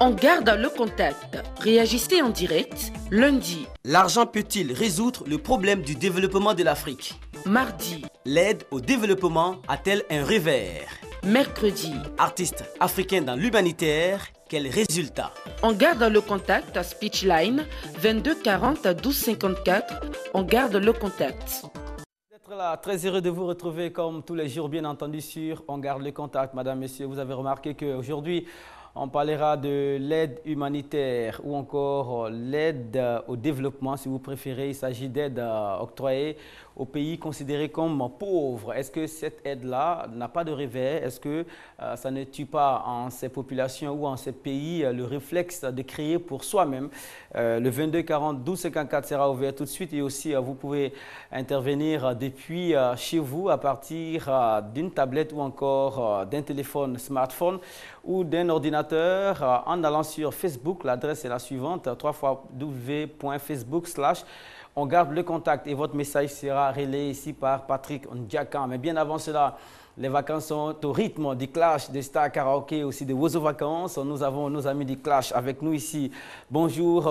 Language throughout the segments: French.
On garde le contact. Réagissez en direct, lundi. L'argent peut-il résoudre le problème du développement de l'Afrique? Mardi. L'aide au développement a-t-elle un revers? Mercredi. Artiste africain dans l'humanitaire, quel résultat? On garde le contact à Speechline 22 40 12 54. On garde le contact. Là, très heureux de vous retrouver comme tous les jours, bien entendu, sur On garde le contact. Madame, Messieurs, vous avez remarqué qu'aujourd'hui, on parlera de l'aide humanitaire ou encore l'aide au développement, si vous préférez. Il s'agit d'aide octroyée aux pays considérés comme pauvres. Est-ce que cette aide-là n'a pas de revers? Est-ce que ça ne tue pas en ces populations ou en ces pays le réflexe de créer pour soi-même? Le 22 40 12 54 sera ouvert tout de suite et aussi vous pouvez intervenir depuis chez vous à partir d'une tablette ou encore d'un téléphone smartphone ou d'un ordinateur en allant sur Facebook. L'adresse est la suivante, www.facebook/ On garde le contact et votre message sera relayé ici par Patrick Ndjaka. Mais bien avant cela, les vacances sont au rythme du Clash, des Stars Karaoke, aussi des Wozo Vacances. Nous avons nos amis du Clash avec nous ici. Bonjour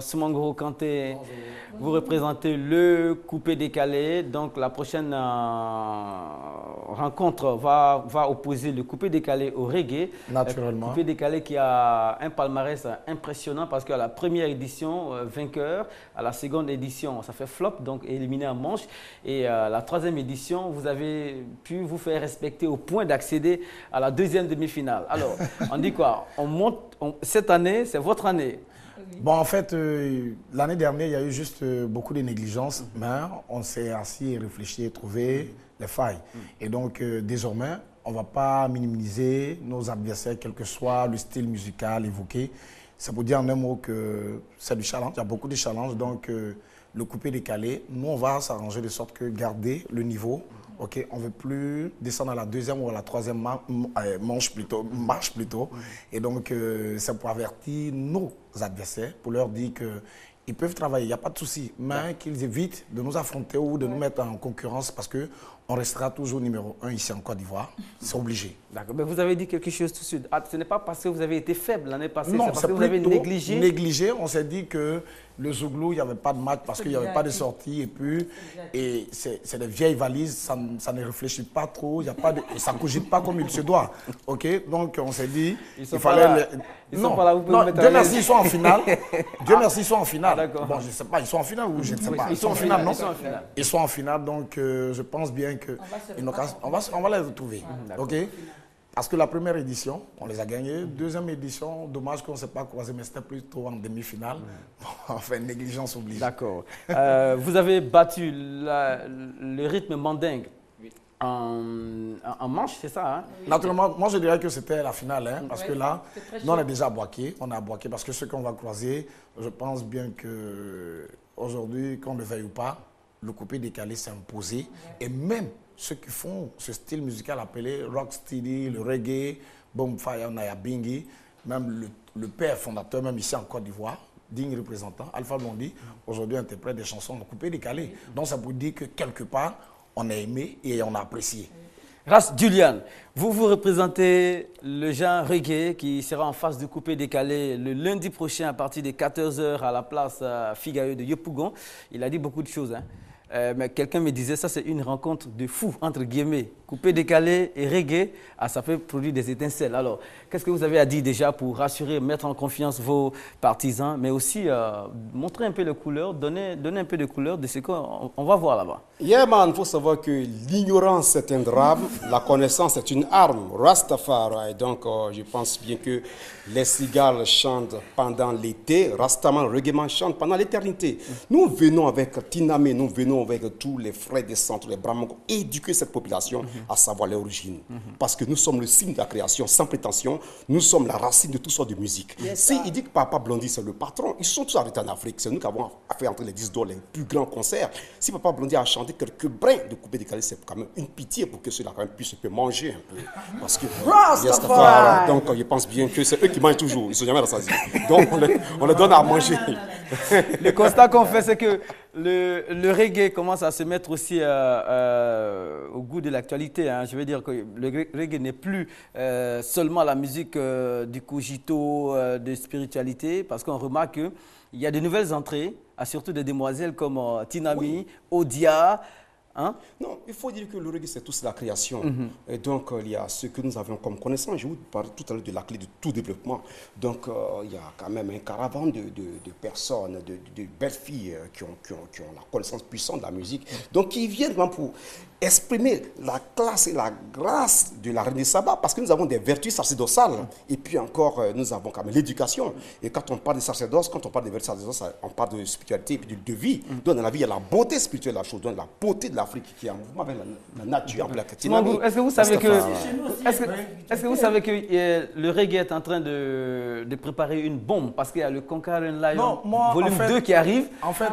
Soumangoro Kanté. Bonjour. Vous représentez le coupé décalé. Donc la prochaine rencontre va opposer le coupé décalé au reggae. Naturellement. Le coupé décalé qui a un palmarès impressionnant parce qu'à la première édition, vainqueur. À la seconde édition, ça fait flop, donc éliminé en manche. Et la troisième édition, vous avez pu vous faire respecter au point d'accéder à la deuxième demi-finale. Alors, on dit quoi? On monte, cette année, c'est votre année. Bon, en fait, l'année dernière, il y a eu juste beaucoup de négligences, mais on s'est assis et réfléchi et trouvé les failles. Et donc, désormais, on ne va pas minimiser nos adversaires, quel que soit le style musical évoqué. C'est pour dire en un mot que c'est du challenge, il y a beaucoup de challenges. Donc, le coupé décalé, nous, on va s'arranger de sorte que garder le niveau. Ok, on ne veut plus descendre à la deuxième ou à la troisième marche plutôt. Et donc, c'est pour avertir nos adversaires, pour leur dire qu'ils peuvent travailler, il n'y a pas de souci, mais qu'ils évitent de nous affronter ou de nous mettre en concurrence parce qu'on restera toujours numéro 1 ici en Côte d'Ivoire. C'est obligé. D'accord, mais vous avez dit quelque chose tout de suite. Ce n'est pas parce que vous avez été faible l'année passée, non, c'est parce que vous avez négligé. Négligé, on s'est dit que le Zouglou, il n'y avait pas de match parce qu'il n'y avait pas de sortie. Et c'est des vieilles valises, ça ne réfléchit pas trop, ça ne cogite pas comme il se doit. Ok, donc on s'est dit, il fallait... Non, Dieu merci, ils sont en finale. Dieu merci, ils sont en finale. Ah, bon, je ne sais pas, ils sont en finale ou je ne sais pas. Ils sont en finale, non? Ils sont en finale, donc je pense bien qu'on va les retrouver. Ok? Parce que la première édition, on les a gagnés. Deuxième édition, dommage qu'on ne s'est pas croisé, mais c'était plutôt en demi-finale. Bon, enfin, négligence oblige. D'accord. Vous avez battu le rythme mandingue en manche, c'est ça, hein? Naturellement, moi je dirais que c'était la finale, hein, parce que là, nous on est déjà aboqués. On a aboqué parce que ceux qu'on va croiser, je pense bien qu'aujourd'hui, qu'on le veuille ou pas, le coupé décalé s'est imposé. Et même ceux qui font ce style musical appelé rocksteady, le reggae, Boomfire, Nyabinghi, même le père fondateur, même ici en Côte d'Ivoire, digne représentant, Alpha Blondy, aujourd'hui interprète des chansons en coupé décalé. Donc ça vous dit que quelque part, on a aimé et on a apprécié. Ras Julian, vous représentez le genre reggae qui sera en face du coupé décalé le lundi prochain à partir de 14 h à la place Figaro de Yopougon. Il a dit beaucoup de choses, hein. Mais quelqu'un me disait ça, c'est une rencontre de fous, entre guillemets. Coupé décalé et reggae, ça peut produire des étincelles. Alors, qu'est-ce que vous avez à dire déjà pour rassurer, mettre en confiance vos partisans, mais aussi montrer un peu les couleurs, donner un peu de couleurs de ce qu'on va voir là-bas? Yeah man, il faut savoir que l'ignorance est un drame, la connaissance est une arme, Rastafari. Donc je pense bien que les cigales chantent pendant l'été, Rastaman, Reggaeman chante pendant l'éternité. Nous venons avec Tinamé, nous venons avec tous les frères des centres, les Brahmans, éduquer cette population à savoir l'origine. Parce que nous sommes le signe de la création, sans prétention, nous sommes la racine de toutes sortes de musique. Si il dit que Papa Blondy c'est le patron, ils sont tous arrêtés en Afrique, c'est nous qui avons fait entrer les 10 dollars, les plus grands concerts. Si Papa Blondy a chanté quelques brins de coupé décalé, c'est quand même une pitié pour que ceux-là quand même puissent manger un peu. Parce que donc je pense bien que c'est eux qui mangent toujours, ils ne sont jamais rassasiés. Donc on les donne à manger. Le constat qu'on fait, c'est que le reggae commence à se mettre aussi au goût de l'actualité. Hein. Je veux dire que le reggae n'est plus seulement la musique du cogito, de spiritualité, parce qu'on remarque qu'il y a de nouvelles entrées, surtout des demoiselles comme Tinami, Odia. Hein? Non, il faut dire que le reggae, c'est tous la création. Et donc, il y a ce que nous avons comme connaissance. Je vous parlais tout à l'heure de la clé de tout développement. Donc, il y a quand même un caravane de personnes, de belles filles qui ont la connaissance puissante de la musique. Donc, qui viennent vraiment pour exprimer la classe et la grâce de la Reine des Sabbats, parce que nous avons des vertus sacerdotales. Et puis encore, nous avons quand même l'éducation. Et quand on parle de sacerdoce, quand on parle de vertus sacerdotales, on parle de spiritualité et puis de vie. Donc, dans la vie, il y a la beauté spirituelle de la chose, donc la beauté de l'Afrique qui est en mouvement avec la nature, avec la Tinami. Est-ce que vous savez que le reggae est en train de préparer une bombe parce qu'il y a le Conquering Lion volume 2 qui arrive? En fait,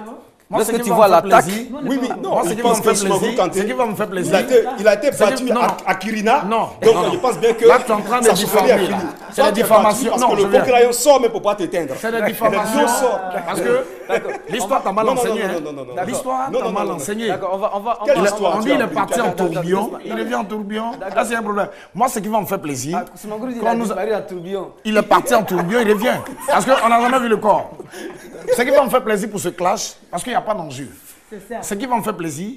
lorsque tu vois l'attaque, oui, mais non, je pense que ce qui va me faire plaisir, il a été battu à Kirina. Non. Donc je pense bien que là, tu es en train de diffamer. C'est la diffamation. Parce que le Conquering sort, mais pour pas t'éteindre. C'est la diffamation. Parce que l'histoire t'a mal enseigné. L'histoire t'a mal enseigné. On dit il est parti en tourbillon, il revient en tourbillon. Là, c'est un problème. Moi, ce qui va me faire plaisir, il est parti en tourbillon, il revient. Parce qu'on n'a jamais vu le corps. Ce qui va me faire plaisir pour ce clash, parce qu'il n'y a pas d'enjeu. Ce qui va me faire plaisir,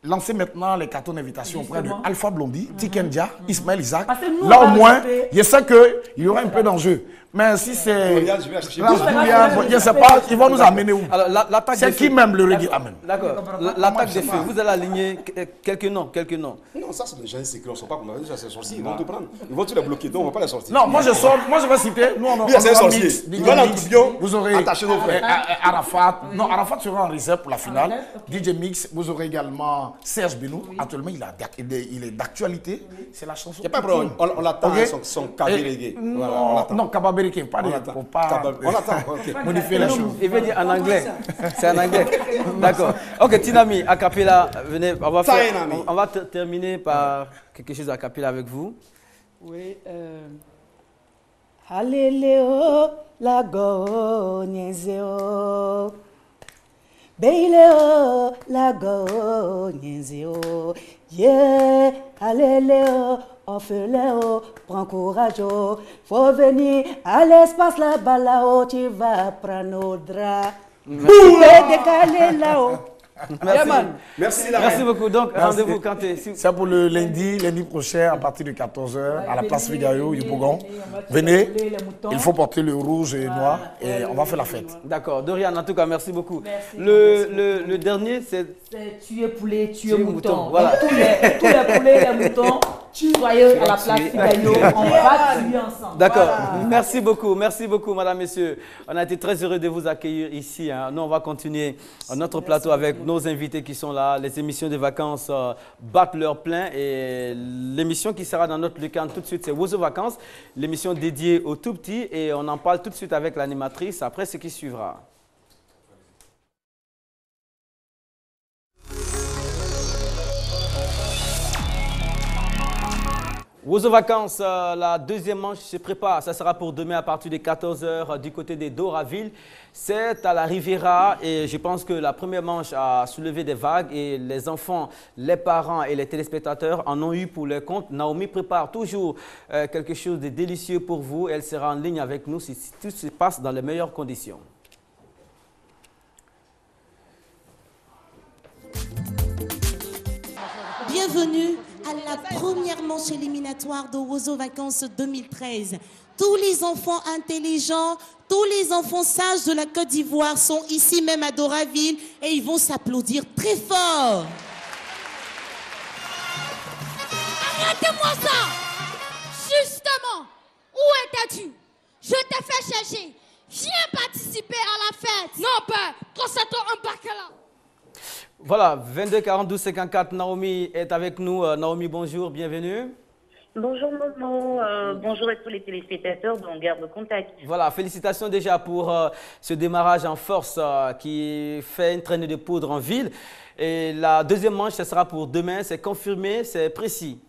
lancer maintenant les cartons d'invitation auprès de Alpha Blondy, Tikendia, Ismaël Isaac. Là, au moins, je sais qu'il y aura un peu d'enjeu. Mais si c'est... je ne sais pas, ils vont nous amener où? C'est qui même le reggae amène? D'accord. L'attaque des feux, vous allez aligner quelques noms. Non, ça, c'est des gens secrets, on ne sait pas comment ils sont sortis, ils vont te prendre. Ils vont te les bloquer, donc on ne va pas les sortir. Non, moi je vais citer, nous on c'est un sorcier. Il va dans le tourbillon, vous aurez attaché nos frères. Arafat. Non, Arafat sera en réserve pour la finale. DJ Mix, vous aurez également Serge Benou. Actuellement, il est d'actualité. C'est la chanson. Il n'y a pas de problème, on l'attend, son cabé reggae. Non, Kababé. Pas on attend. Modifier la chose. Il veut dire en anglais. C'est en anglais. D'accord. Ok, Tinami, a cappella, venez. On va terminer par quelque chose a cappella avec vous. Oui. Alléluia, la gonyezeo. Beileo, la gonyezeo. Yeah, alléluia. Offre-le, prends courage, faut venir à l'espace là-bas, là-haut, tu vas prendre nos draps. Tu peux décaler là-haut. Merci beaucoup. Donc, rendez-vous quand c'est pour le lundi prochain à partir de 14h à la place Figayo, Yopougon. Venez, il faut porter le rouge et le noir et on va faire la fête. D'accord. Dorian, en tout cas, merci beaucoup. Merci le dernier, c'est tuer poulet, tuer mouton. Voilà. Tous les poulets, les moutons, soyez à la place Figayo, on va tuer ensemble. D'accord. Voilà. Merci beaucoup, madame, messieurs. On a été très heureux de vous accueillir ici. Hein. Nous, on va continuer notre plateau avec nos invités qui sont là. Les émissions de vacances battent leur plein et l'émission qui sera dans notre lucan tout de suite, c'est Wozo Vacances, l'émission dédiée aux tout petits et on en parle tout de suite avec l'animatrice après ce qui suivra. Wozo Vacances, la deuxième manche se prépare. Ça sera pour demain à partir de 14h du côté des Doraville. C'est à la Riviera et je pense que la première manche a soulevé des vagues et les enfants, les parents et les téléspectateurs en ont eu pour leur compte. Naomi prépare toujours quelque chose de délicieux pour vous. Elle sera en ligne avec nous si tout se passe dans les meilleures conditions. Bienvenue à la première manche éliminatoire de Wozo Vacances 2013. Tous les enfants intelligents, tous les enfants sages de la Côte d'Ivoire sont ici même à Doraville et ils vont s'applaudir très fort. Arrêtez-moi ça! Justement, où étais-tu? Je t'ai fait chercher. Viens participer à la fête. Non, père, concentre-toi un bac là. Voilà, 22 42 54, Naomi est avec nous. Naomi, bonjour, bienvenue. Bonjour Momo, bonjour à tous les téléspectateurs dont on garde le contact. Voilà, félicitations déjà pour ce démarrage en force qui fait une traînée de poudre en ville. Et la deuxième manche, ce sera pour demain, c'est confirmé, c'est précis.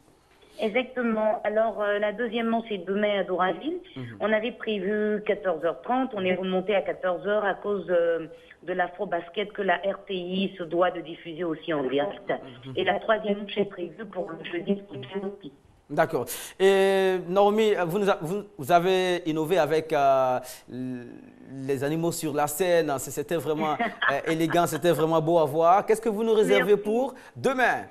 Exactement. Alors, la deuxième manche est demain à Doraville. On avait prévu 14h30. On est remonté à 14h à cause de l'afro-basket que la RTI se doit de diffuser aussi en direct. Et la troisième manche est prévue pour le jeudi prochain aussi. D'accord. Et Naomi, vous avez innové avec les animaux sur la scène. C'était vraiment élégant, c'était vraiment beau à voir. Qu'est-ce que vous nous réservez pour demain?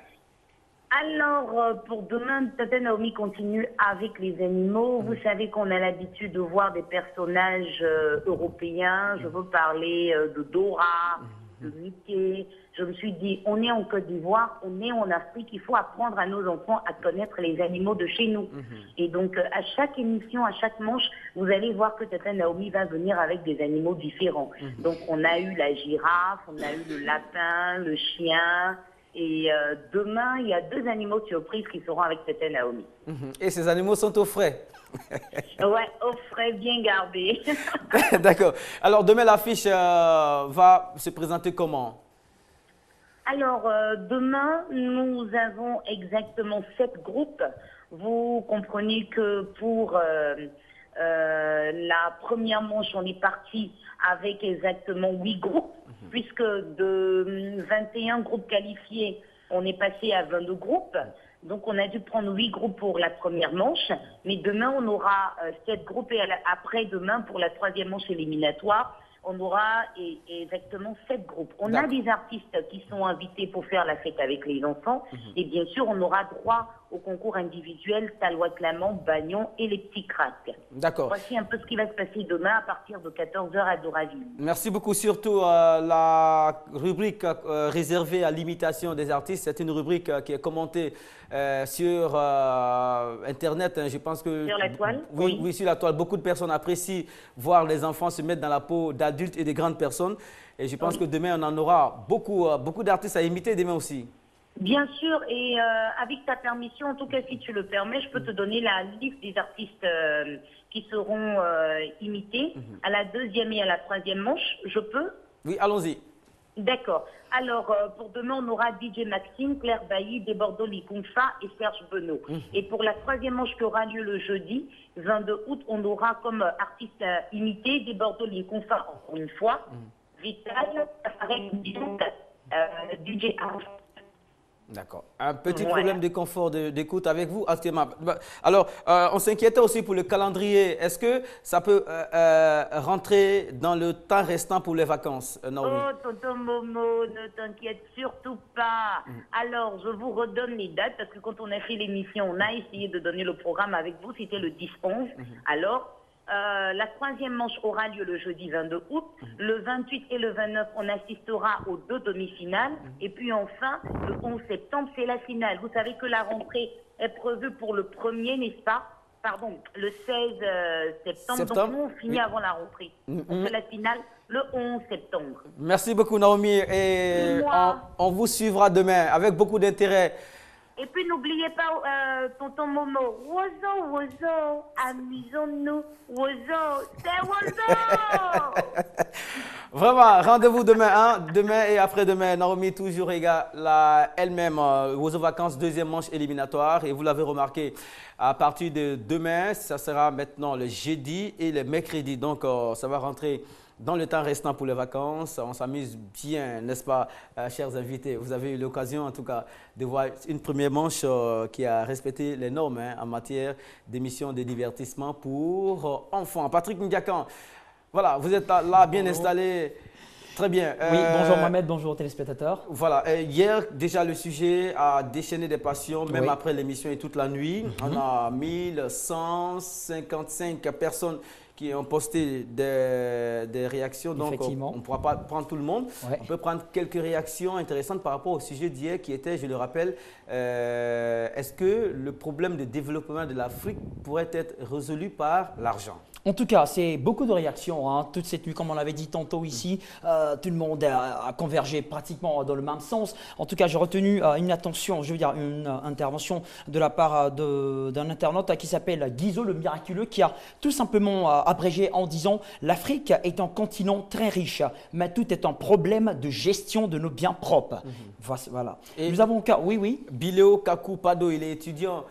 Alors, pour demain, Tata Naomi continue avec les animaux. Vous savez qu'on a l'habitude de voir des personnages européens. Je veux parler de Dora, de Mickey. Je me suis dit, on est en Côte d'Ivoire, on est en Afrique, il faut apprendre à nos enfants à connaître les animaux de chez nous. Et donc, à chaque émission, à chaque manche, vous allez voir que Tata Naomi va venir avec des animaux différents. Donc, on a eu la girafe, on a eu le lapin, le chien. Et demain, il y a 2 animaux surprises qui seront avec Tata Naomi. Et ces animaux sont au frais? Ouais, au frais, bien gardés. D'accord. Alors, demain, l'affiche va se présenter comment? Alors, demain, nous avons exactement 7 groupes. Vous comprenez que pour la première manche, on est parti avec exactement 8 groupes, puisque de 21 groupes qualifiés, on est passé à 22 groupes. Donc, on a dû prendre 8 groupes pour la première manche. Mais demain, on aura 7 groupes. Et après-demain, pour la troisième manche éliminatoire, on aura exactement 7 groupes. On a des artistes qui sont invités pour faire la fête avec les enfants. Et bien sûr, on aura droit au concours individuel Talois Clamant, Bagnon et les petits cracks. D'accord. Voici un peu ce qui va se passer demain à partir de 14h à Doraville. Merci beaucoup. Surtout la rubrique réservée à l'imitation des artistes. C'est une rubrique qui est commentée sur Internet. Je pense que, sur la toile? Oui, sur la toile. Beaucoup de personnes apprécient voir les enfants se mettre dans la peau d'adultes et de grandes personnes. Et je pense que demain, on en aura beaucoup d'artistes à imiter demain aussi. Bien sûr, et avec ta permission, en tout cas si tu le permets, je peux te donner la liste des artistes qui seront imités à la deuxième et à la troisième manche. Je peux? Oui, allons-y. D'accord. Alors, pour demain, on aura DJ Maxime, Claire Bailly, Desbordeaux Liconfa et Serge Benoît. Et pour la troisième manche qui aura lieu le jeudi, 22 août, on aura comme artiste imité Desbordeaux Liconfa encore une fois, Vital, DJ Arf. D'accord. Un petit problème de confort d'écoute avec vous actuellement. Alors, on s'inquiétait aussi pour le calendrier. Est-ce que ça peut rentrer dans le temps restant pour les vacances, Naomi? Oh, tonton Momo, ne t'inquiète surtout pas. Alors, je vous redonne les dates parce que quand on a fait l'émission, on a essayé de donner le programme avec vous. C'était le 10-11. Alors, la troisième manche aura lieu le jeudi 22 août. Le 28 et le 29, on assistera aux 2 demi-finales. Et puis enfin, le 11 septembre, c'est la finale. Vous savez que la rentrée est prévue pour le 1er, n'est-ce pas? Pardon, le 16 septembre. Donc nous, on finit avant la rentrée. On fait la finale le 11 septembre. Merci beaucoup, Naomi. Et on vous suivra demain avec beaucoup d'intérêt. Et puis n'oubliez pas, tonton Momo, Wozo, Wozo, amusons-nous, Wozo, c'est Wozo. Vraiment, rendez-vous demain, demain et après-demain. Naomi, toujours elle-même, Wozo Vacances, deuxième manche éliminatoire. Et vous l'avez remarqué, à partir de demain, ça sera maintenant le jeudi et le mercredi. Donc, ça va rentrer dans le temps restant pour les vacances. On s'amuse bien, n'est-ce pas, chers invités? Vous avez eu l'occasion, en tout cas, de voir une première manche qui a respecté les normes en matière d'émissions de divertissement pour enfants. Patrick Ndiakan, voilà, vous êtes là bien installé. Très bien. Oui, bonjour Mohamed, bonjour aux téléspectateurs. Voilà, hier, déjà, le sujet a déchaîné des passions, même après l'émission et toute la nuit. On a 1155 personnes qui ont posté des réactions, donc on ne pourra pas prendre tout le monde. On peut prendre quelques réactions intéressantes par rapport au sujet d'hier qui était, je le rappelle, est-ce que le problème de développement de l'Afrique pourrait être résolu par l'argent? En tout cas, c'est beaucoup de réactions. Toute cette nuit, comme on l'avait dit tantôt ici, tout le monde a convergé pratiquement dans le même sens. En tout cas, j'ai retenu une intervention de la part d'un internaute qui s'appelle Guizot le Miraculeux, qui a tout simplement abrégé en disant l'Afrique est un continent très riche, mais tout est un problème de gestion de nos biens propres. Voilà. Et nous avons encore, oui. Biléo Kakou Pado, il est étudiant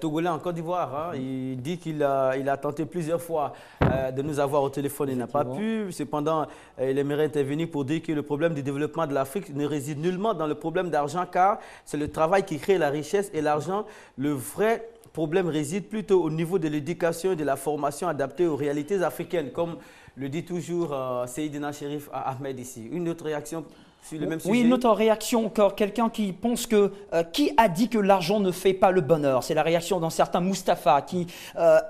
togolais en Côte d'Ivoire. Il dit qu'il a tenté plusieurs fois de nous avoir au téléphone, il n'a pas pu. Cependant, il aimerait intervenir pour dire que le problème du développement de l'Afrique ne réside nullement dans le problème d'argent, car c'est le travail qui crée la richesse et l'argent. Le vrai problème réside plutôt au niveau de l'éducation et de la formation adaptée aux réalités africaines, comme le dit toujours Seydina Chérif Ahmed ici. Une autre réaction sur le même sujet? Oui, une autre réaction encore. Quelqu'un qui pense que… qui a dit que l'argent ne fait pas le bonheur? C'est la réaction d'un certain Mustapha qui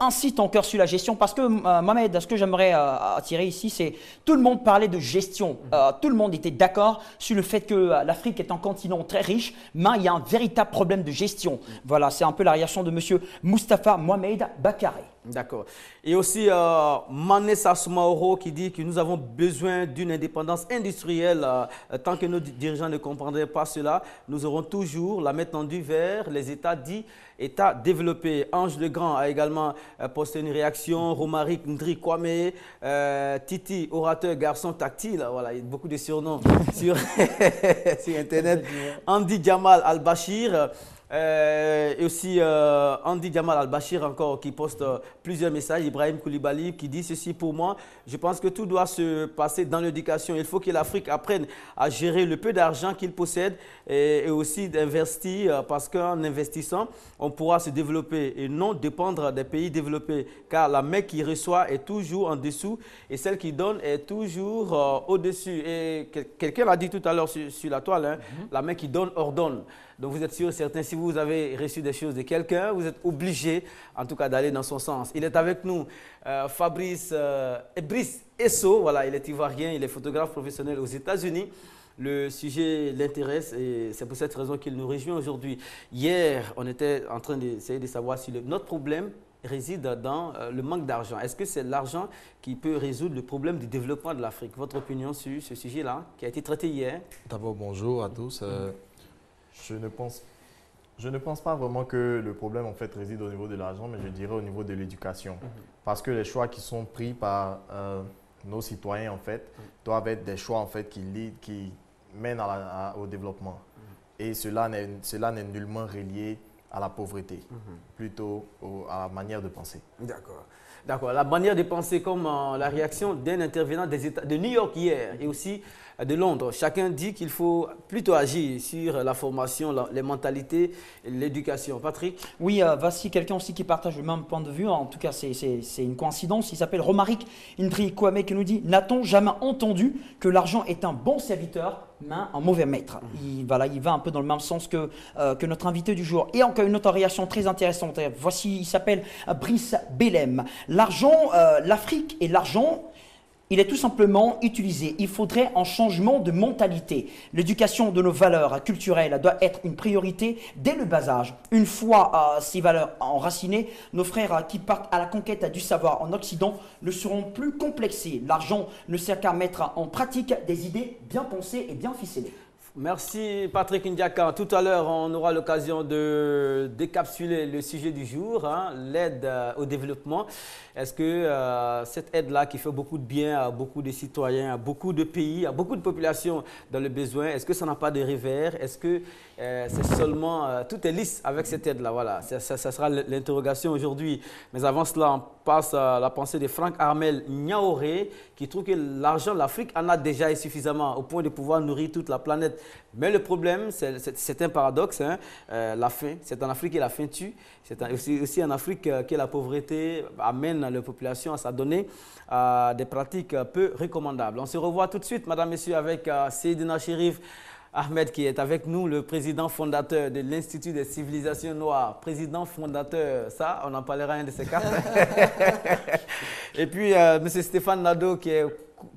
incite encore sur la gestion. Parce que, Mohamed, ce que j'aimerais attirer ici, c'est tout le monde parlait de gestion. Tout le monde était d'accord sur le fait que l'Afrique est un continent très riche, mais il y a un véritable problème de gestion. Voilà, c'est un peu la réaction de M. Mustapha Mohamed Bakare. D'accord. Et aussi Manessa Soumaoro qui dit que nous avons besoin d'une indépendance industrielle. Tant que nos dirigeants ne comprendraient pas cela, nous aurons toujours la main tendue vers les États dits États développés. Ange Legrand a également posté une réaction. Romaric Ndri Kwame, Titi, orateur, garçon tactile. Voilà, il y a beaucoup de surnoms sur, sur Internet. Andy Jamal Al-Bashir. Et aussi Andy Jamal Al-Bashir encore qui poste plusieurs messages. Ibrahim Koulibaly qui dit ceci: pour moi, je pense que tout doit se passer dans l'éducation. Il faut que l'Afrique apprenne à gérer le peu d'argent qu'il possède et aussi d'investir, parce qu'en investissant, on pourra se développer et non dépendre des pays développés, car la main qui reçoit est toujours en dessous et celle qui donne est toujours au-dessus. Et quelqu'un l'a dit tout à l'heure sur la toile, hein, la main qui donne ordonne. Donc vous êtes sûr, certains, si vous avez reçu des choses de quelqu'un, vous êtes obligé en tout cas d'aller dans son sens. Il est avec nous, Fabrice Brice Esso, voilà, il est ivoirien, il est photographe professionnel aux États-Unis. Le sujet l'intéresse et c'est pour cette raison qu'il nous rejoint aujourd'hui. Hier, on était en train d'essayer de savoir si notre problème réside dans le manque d'argent. Est-ce que c'est l'argent qui peut résoudre le problème du développement de l'Afrique? Votre opinion sur ce sujet-là qui a été traité hier? D'abord, bonjour à tous. Je ne pense pas vraiment que le problème en fait réside au niveau de l'argent, mais je dirais au niveau de l'éducation. Parce que les choix qui sont pris par nos citoyens en fait doivent être des choix en fait qui mènent au développement. Et cela n'est nullement relié à la pauvreté, plutôt à la manière de penser. D'accord. D'accord. La manière de penser, comme la réaction d'un intervenant des États de New York hier et aussi de Londres. Chacun dit qu'il faut plutôt agir sur la formation, les mentalités et l'éducation. Patrick? Oui, voici quelqu'un aussi qui partage le même point de vue. En tout cas, c'est une coïncidence. Il s'appelle Romaric Ndri Kwame qui nous dit: n'a-t-on jamais entendu que l'argent est un bon serviteur, mais un mauvais maître? Il va un peu dans le même sens que notre invité du jour. Et encore une autre réaction très intéressante. Voici, il s'appelle Brice Bellem. L'argent, l'Afrique et l'argent, il est tout simplement utilisé. Il faudrait un changement de mentalité. L'éducation de nos valeurs culturelles doit être une priorité dès le bas âge. Une fois ces valeurs enracinées, nos frères qui partent à la conquête du savoir en Occident ne seront plus complexés. L'argent ne sert qu'à mettre en pratique des idées bien pensées et bien ficelées. Merci Patrick Ndiaka. Tout à l'heure, on aura l'occasion de décapsuler le sujet du jour, hein, l'aide au développement. Est-ce que cette aide-là qui fait beaucoup de bien à beaucoup de citoyens, à beaucoup de pays, à beaucoup de populations dans le besoin, est-ce que ça n'a pas de revers? Est-ce que c'est seulement… tout est lisse avec cette aide-là? Voilà, ça sera l'interrogation aujourd'hui. Mais avant cela, on passe à la pensée de Franck Armel Niaoré qui trouve que l'argent, l'Afrique en a déjà suffisamment au point de pouvoir nourrir toute la planète. Mais le problème, c'est un paradoxe, hein, la faim. C'est en Afrique que la faim tue. C'est aussi en Afrique que la pauvreté amène la population à s'adonner à des pratiques peu recommandables. On se revoit tout de suite, madame, messieurs, avec Seydina Chérif Ahmed qui est avec nous, le président fondateur de l'Institut des civilisations noires. Président fondateur, ça, on en parlera un de ces quatre. Et puis, M. Stéphane Nadeau qui est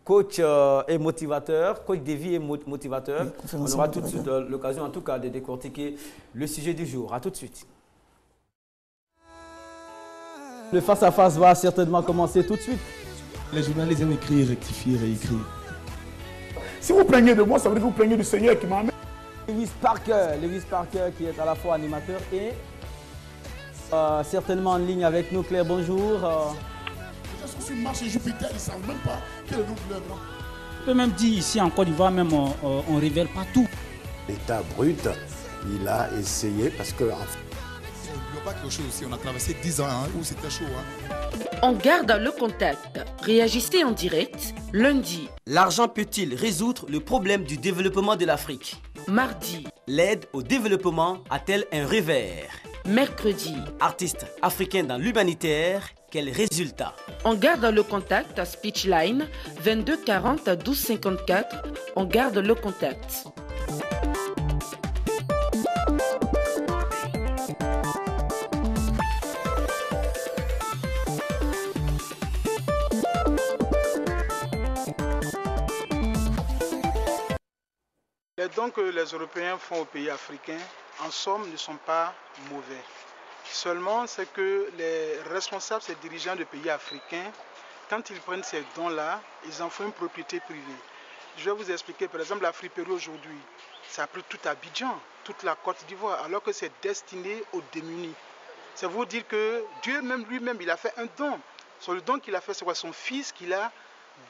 coach et motivateur, coach de vie et motivateur. On aura tout de suite l'occasion, en tout cas, de décortiquer le sujet du jour. À tout de suite. Le face-à-face va certainement commencer tout de suite. Les journalistes aiment écrire, rectifier, réécrire. Si vous plaignez de moi, ça veut dire que vous plaignez du Seigneur qui m'a amené. Lewis Parker qui est à la fois animateur et certainement en ligne avec nous. Claire, bonjour. sont sur Mars et Jupiter, ils ne savent même pas quel est le nom de leur grand. On peut même dire ici en Côte d'Ivoire, même on ne révèle pas tout. L'État brut, il a essayé parce que... N'oublions pas quelque chose aussi, on a traversé 10 ans où c'était chaud. On garde le contact. Réagissez en direct lundi. L'argent peut-il résoudre le problème du développement de l'Afrique? Mardi. L'aide au développement a-t-elle un revers? Mercredi. Artiste africain dans l'humanitaire, quel résultat? On garde le contact à Speechline 22 40 12 54. On garde le contact. Les dons que les Européens font aux pays africains, en somme, ne sont pas mauvais. Seulement, c'est que les responsables, ces dirigeants de pays africains, quand ils prennent ces dons-là, ils en font une propriété privée. Je vais vous expliquer, par exemple, la friperie aujourd'hui, ça a pris tout Abidjan, toute la Côte d'Ivoire, alors que c'est destiné aux démunis. C'est vous dire que Dieu même lui-même, il a fait un don. Sur le don qu'il a fait, c'est quoi? Son fils qu'il a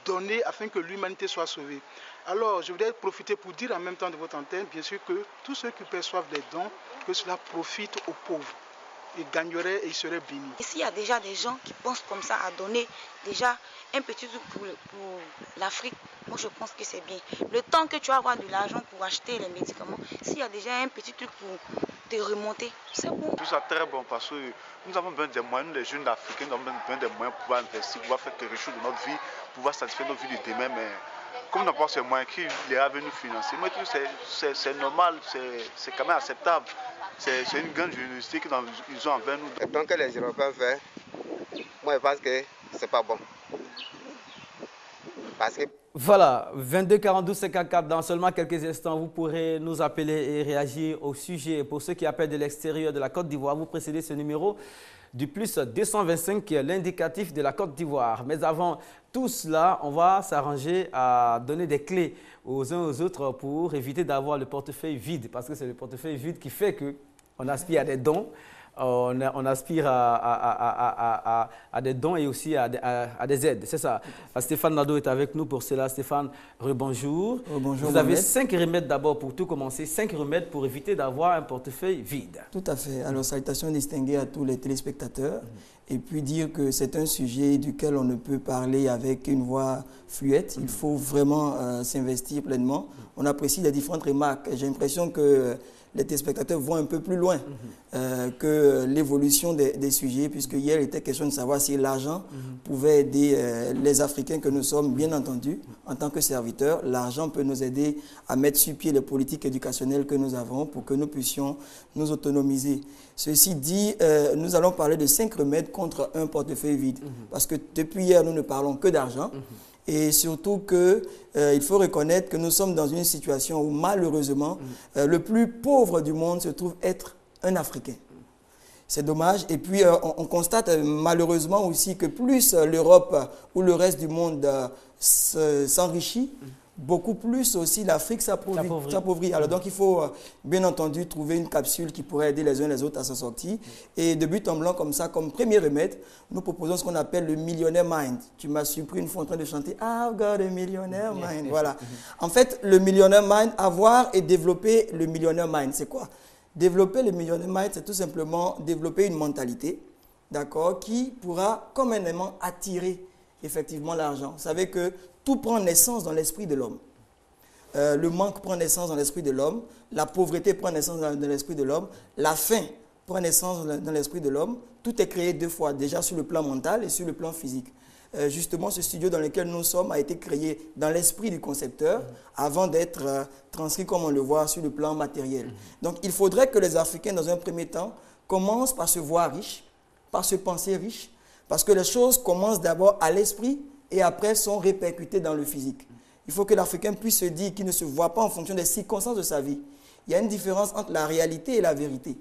donné afin que l'humanité soit sauvée. Alors, je voudrais profiter pour dire en même temps de votre antenne, bien sûr, que tous ceux qui perçoivent des dons, que cela profite aux pauvres. Ils gagneraient et ils seraient bénis. Ici, il y a déjà des gens qui pensent comme ça à donner déjà un petit truc pour l'Afrique. Moi, je pense que c'est bien. Le temps que tu vas avoir de l'argent pour acheter les médicaments, s'il y a déjà un petit truc pour te remonter, c'est bon. Tout ça très bon parce que nous avons besoin des moyens, les jeunes africains, nous avons besoin des moyens pour pouvoir investir, pour pouvoir faire quelque chose de notre vie, pour pouvoir satisfaire nos vies de demain. Mais comme nous n'avons pas ces moyens, qui est à venir nous financer? Moi, c'est normal, c'est quand même acceptable. C'est une grande générosité qu'ils ont envers nous. Le temps que les Européens font, moi je pense que c'est pas bon. Parce que... Voilà, 22 42 54, dans seulement quelques instants, vous pourrez nous appeler et réagir au sujet. Pour ceux qui appellent de l'extérieur de la Côte d'Ivoire, vous précédez ce numéro du plus 225 qui est l'indicatif de la Côte d'Ivoire. Mais avant tout cela, on va s'arranger à donner des clés aux uns aux autres pour éviter d'avoir le portefeuille vide. Parce que c'est le portefeuille vide qui fait qu'on aspire à des dons. On aspire à des dons et aussi à des aides, c'est ça. Stéphane Nadeau est avec nous pour cela. Stéphane, rebonjour. Bonjour. Vous avez 5 remèdes d'abord pour tout commencer, 5 remèdes pour éviter d'avoir un portefeuille vide. Tout à fait. Alors, salutations distinguées à tous les téléspectateurs. Et puis dire que c'est un sujet duquel on ne peut parler avec une voix fluette. Il faut vraiment s'investir pleinement. On apprécie les différentes remarques. J'ai l'impression que les téléspectateurs vont un peu plus loin que l'évolution des sujets, puisque hier, il était question de savoir si l'argent pouvait aider les Africains que nous sommes, bien entendu, en tant que serviteurs. L'argent peut nous aider à mettre sur pied les politiques éducationnelles que nous avons pour que nous puissions nous autonomiser. Ceci dit, nous allons parler de 5 remèdes contre un portefeuille vide, parce que depuis hier, nous ne parlons que d'argent. Et surtout qu'il faut reconnaître que nous sommes dans une situation où malheureusement, le plus pauvre du monde se trouve être un Africain. C'est dommage. Et puis, on constate malheureusement aussi que plus l'Europe ou le reste du monde s'enrichit, beaucoup plus aussi l'Afrique s'appauvrit. Alors donc il faut bien entendu trouver une capsule qui pourrait aider les uns les autres à s'en sortir. Et de but en blanc comme ça, comme premier remède, nous proposons ce qu'on appelle le millionnaire mind. Tu m'as surpris une fois en train de chanter « I've got a millionaire mind ». Voilà. En fait, le millionnaire mind, avoir et développer le millionnaire mind, c'est quoi? Développer le millionnaire mind, c'est tout simplement développer une mentalité, d'accord, qui pourra comme un aimant attirer effectivement l'argent. Vous savez que tout prend naissance dans l'esprit de l'homme. Le manque prend naissance dans l'esprit de l'homme, la pauvreté prend naissance dans l'esprit de l'homme, la faim prend naissance dans l'esprit de l'homme. Tout est créé 2 fois, déjà sur le plan mental et sur le plan physique. Justement, ce studio dans lequel nous sommes a été créé dans l'esprit du concepteur avant d'être transcrit, comme on le voit, sur le plan matériel. Donc, il faudrait que les Africains, dans un premier temps, commencent par se voir riches, par se penser riches, parce que les choses commencent d'abord à l'esprit et après sont répercutées dans le physique. Il faut que l'Africain puisse se dire qu'il ne se voit pas en fonction des circonstances de sa vie. Il y a une différence entre la réalité et la vérité.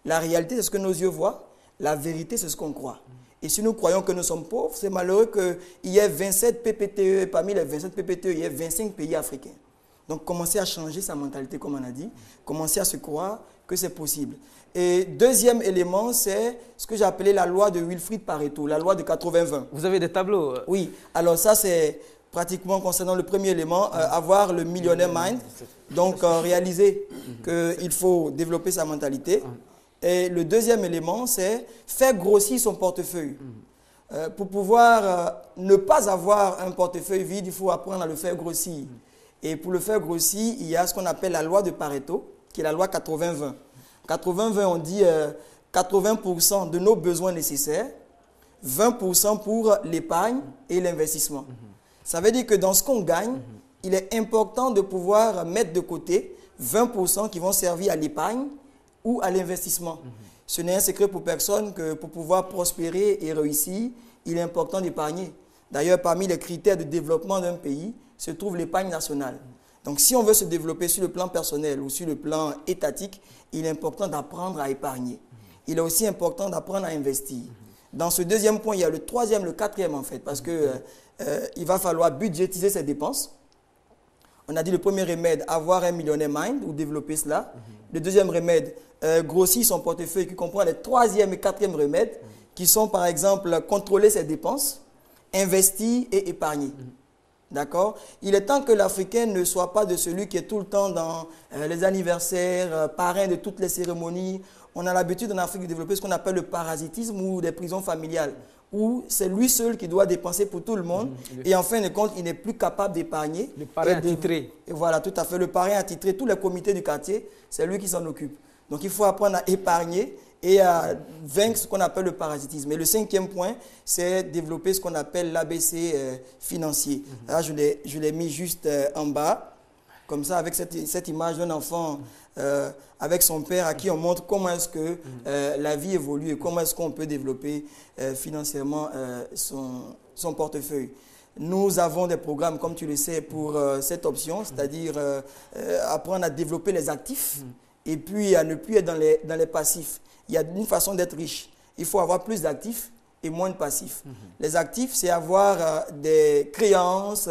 La réalité, c'est ce que nos yeux voient. La vérité, c'est ce qu'on croit. Et si nous croyons que nous sommes pauvres, c'est malheureux qu'il y ait 27 PPTE et parmi les 27 PPTE, il y ait 25 pays africains. Donc, commencer à changer sa mentalité, comme on a dit, commencer à se croire que c'est possible. Et deuxième élément, c'est ce que j'ai appelé la loi de Wilfried Pareto, la loi de 80-20. Vous avez des tableaux? Oui, alors ça, c'est pratiquement concernant le premier élément, avoir le millionnaire mind, donc réaliser qu'il faut développer sa mentalité. Et le deuxième élément, c'est faire grossir son portefeuille. Pour pouvoir ne pas avoir un portefeuille vide, il faut apprendre à le faire grossir. Et pour le faire grossir, il y a ce qu'on appelle la loi de Pareto, qui est la loi 80-20. 80-20, on dit 80% de nos besoins nécessaires, 20% pour l'épargne et l'investissement. Ça veut dire que dans ce qu'on gagne, il est important de pouvoir mettre de côté 20% qui vont servir à l'épargne ou à l'investissement. Ce n'est un secret pour personne que pour pouvoir prospérer et réussir, il est important d'épargner. D'ailleurs, parmi les critères de développement d'un pays se trouve l'épargne nationale. Donc, si on veut se développer sur le plan personnel ou sur le plan étatique, il est important d'apprendre à épargner. Il est aussi important d'apprendre à investir. Dans ce deuxième point, il y a le troisième, le quatrième en fait, parce que il va falloir budgétiser ses dépenses. On a dit le premier remède, avoir un millionnaire mind ou développer cela. Le deuxième remède, grossir son portefeuille qui comprend les troisième et quatrième remèdes qui sont par exemple contrôler ses dépenses, investir et épargner. D'accord? Il est temps que l'Africain ne soit pas de celui qui est tout le temps dans les anniversaires, parrain de toutes les cérémonies. On a l'habitude en Afrique de développer ce qu'on appelle le parasitisme ou des prisons familiales, où c'est lui seul qui doit dépenser pour tout le monde. Et en fin de compte, il n'est plus capable d'épargner. Le parrain attitré. Et voilà, tout à fait. Le parrain attitré, tous les comités du quartier, c'est lui qui s'en occupe. Donc il faut apprendre à épargner et à vaincre ce qu'on appelle le parasitisme. Et le cinquième point, c'est développer ce qu'on appelle l'ABC financier. Là, je l'ai mis juste en bas, comme ça, avec cette image d'un enfant avec son père à qui on montre comment est-ce que la vie évolue et comment est-ce qu'on peut développer financièrement son portefeuille. Nous avons des programmes, comme tu le sais, pour cette option, c'est-à-dire apprendre à développer les actifs et puis à ne plus être dans les passifs. Il y a une façon d'être riche. Il faut avoir plus d'actifs et moins de passifs. Les actifs, c'est avoir des créances,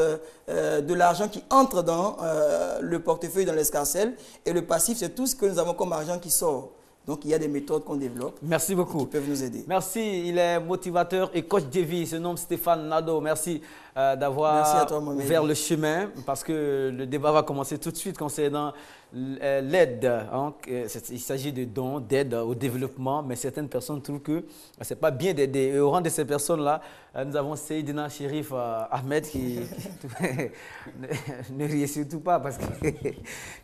de l'argent qui entre dans le portefeuille, dans l'escarcelle. Et le passif, c'est tout ce que nous avons comme argent qui sort. Donc, il y a des méthodes qu'on développe. Merci beaucoup. Qui peuvent nous aider. Merci. Il est motivateur et coach de vie. Il se nomme Stéphane Nadeau. Merci d'avoir ouvert le chemin parce que le débat va commencer tout de suite concernant l'aide. Hein. Il s'agit de dons, d'aide au développement, mais certaines personnes trouvent que ce n'est pas bien d'aider. Et au rang de ces personnes-là, nous avons Seydina Chérif Ahmed qui ne riez surtout pas parce que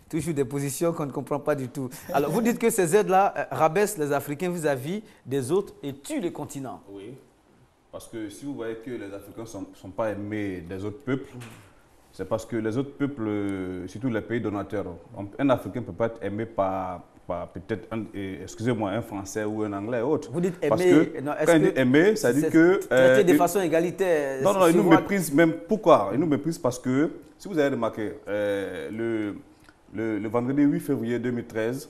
toujours des positions qu'on ne comprend pas du tout. Alors, vous dites que ces aides-là rabaissent les Africains vis-à-vis des autres et tuent les continents. Oui, parce que si vous voyez que les Africains ne sont pas aimés des autres peuples, c'est parce que les autres peuples, surtout les pays donateurs, un Africain ne peut pas être aimé par peut-être, excusez-moi, un Français ou un Anglais ou autre. Vous dites aimer, parce que quand il dit aimer, ça dit que... traiter de façon égalitaire. Non, ils nous méprisent même. Pourquoi? Ils nous méprisent parce que, si vous avez remarqué, le vendredi 8 février 2013,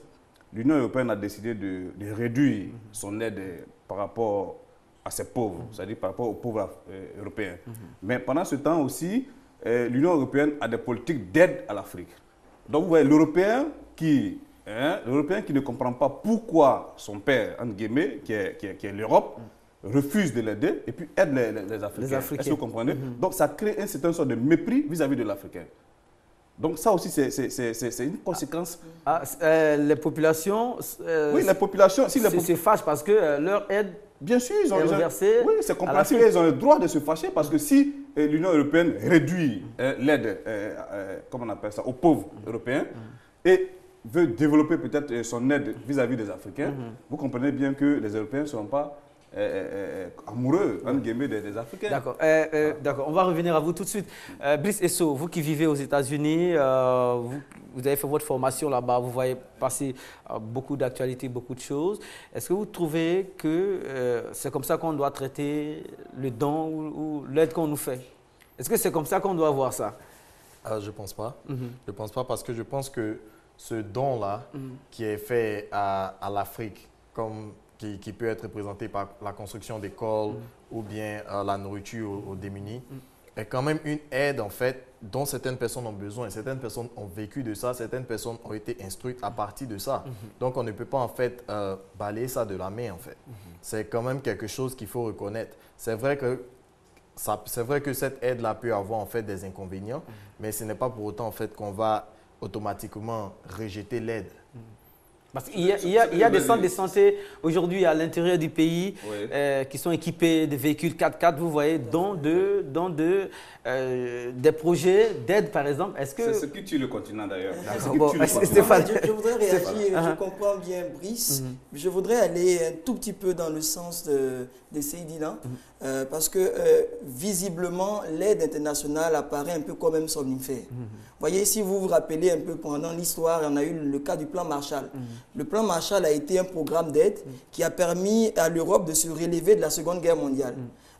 l'Union européenne a décidé de réduire son aide par rapport à ses pauvres, c'est-à-dire par rapport aux pauvres européens. Mais pendant ce temps aussi, l'Union européenne a des politiques d'aide à l'Afrique. Donc vous voyez, l'Européen qui ne comprend pas pourquoi son père, entre guillemets, qui est l'Europe, refuse de l'aider et puis aide les Africains. Est-ce que vous comprenez? Donc ça crée un certain sort de mépris vis-à-vis de l'Africain. Donc ça aussi, c'est une conséquence. Les populations... oui, les populations... se fâchent parce que leur aide... Bien sûr, ils ont reversé. Oui, c'est compréhensible. Ils ont le droit de se fâcher parce que si l'Union européenne réduit l'aide, comment on appelle ça, aux pauvres européens et veut développer peut-être son aide vis-à-vis des Africains, vous comprenez bien que les Européens ne seront pas amoureux des Africains. D'accord. D'accord. On va revenir à vous tout de suite. Brice Esso, vous qui vivez aux États-Unis, vous avez fait votre formation là-bas, vous voyez passer beaucoup d'actualités, beaucoup de choses. Est-ce que vous trouvez que c'est comme ça qu'on doit traiter le don ou l'aide qu'on nous fait? Est-ce que c'est comme ça qu'on doit voir ça? Je ne pense pas. Je ne pense pas parce que je pense que ce don-là qui est fait à l'Afrique, qui peut être représenté par la construction d'écoles ou bien la nourriture aux démunis, est quand même une aide, en fait, dont certaines personnes ont besoin. Certaines personnes ont vécu de ça, certaines personnes ont été instruites à partir de ça. Donc, on ne peut pas, en fait, balayer ça de la main, en fait. C'est quand même quelque chose qu'il faut reconnaître. C'est vrai que cette aide-là peut avoir, en fait, des inconvénients, mais ce n'est pas pour autant, en fait, qu'on va automatiquement rejeter l'aide. Parce qu'il y a des centres de santé aujourd'hui à l'intérieur du pays qui sont équipés de véhicules 4x4, vous voyez, dont des projets d'aide, par exemple. C'est ce qui tue le continent, d'ailleurs. Stéphane, je voudrais réagir, je comprends bien Brice. Je voudrais aller un tout petit peu dans le sens de Seydina, parce que visiblement, l'aide internationale apparaît un peu comme un somnifère. Vous voyez, si vous vous rappelez un peu pendant l'histoire, on a eu le cas du plan Marshall. Le plan Marshall a été un programme d'aide qui a permis à l'Europe de se relever de la Seconde Guerre mondiale.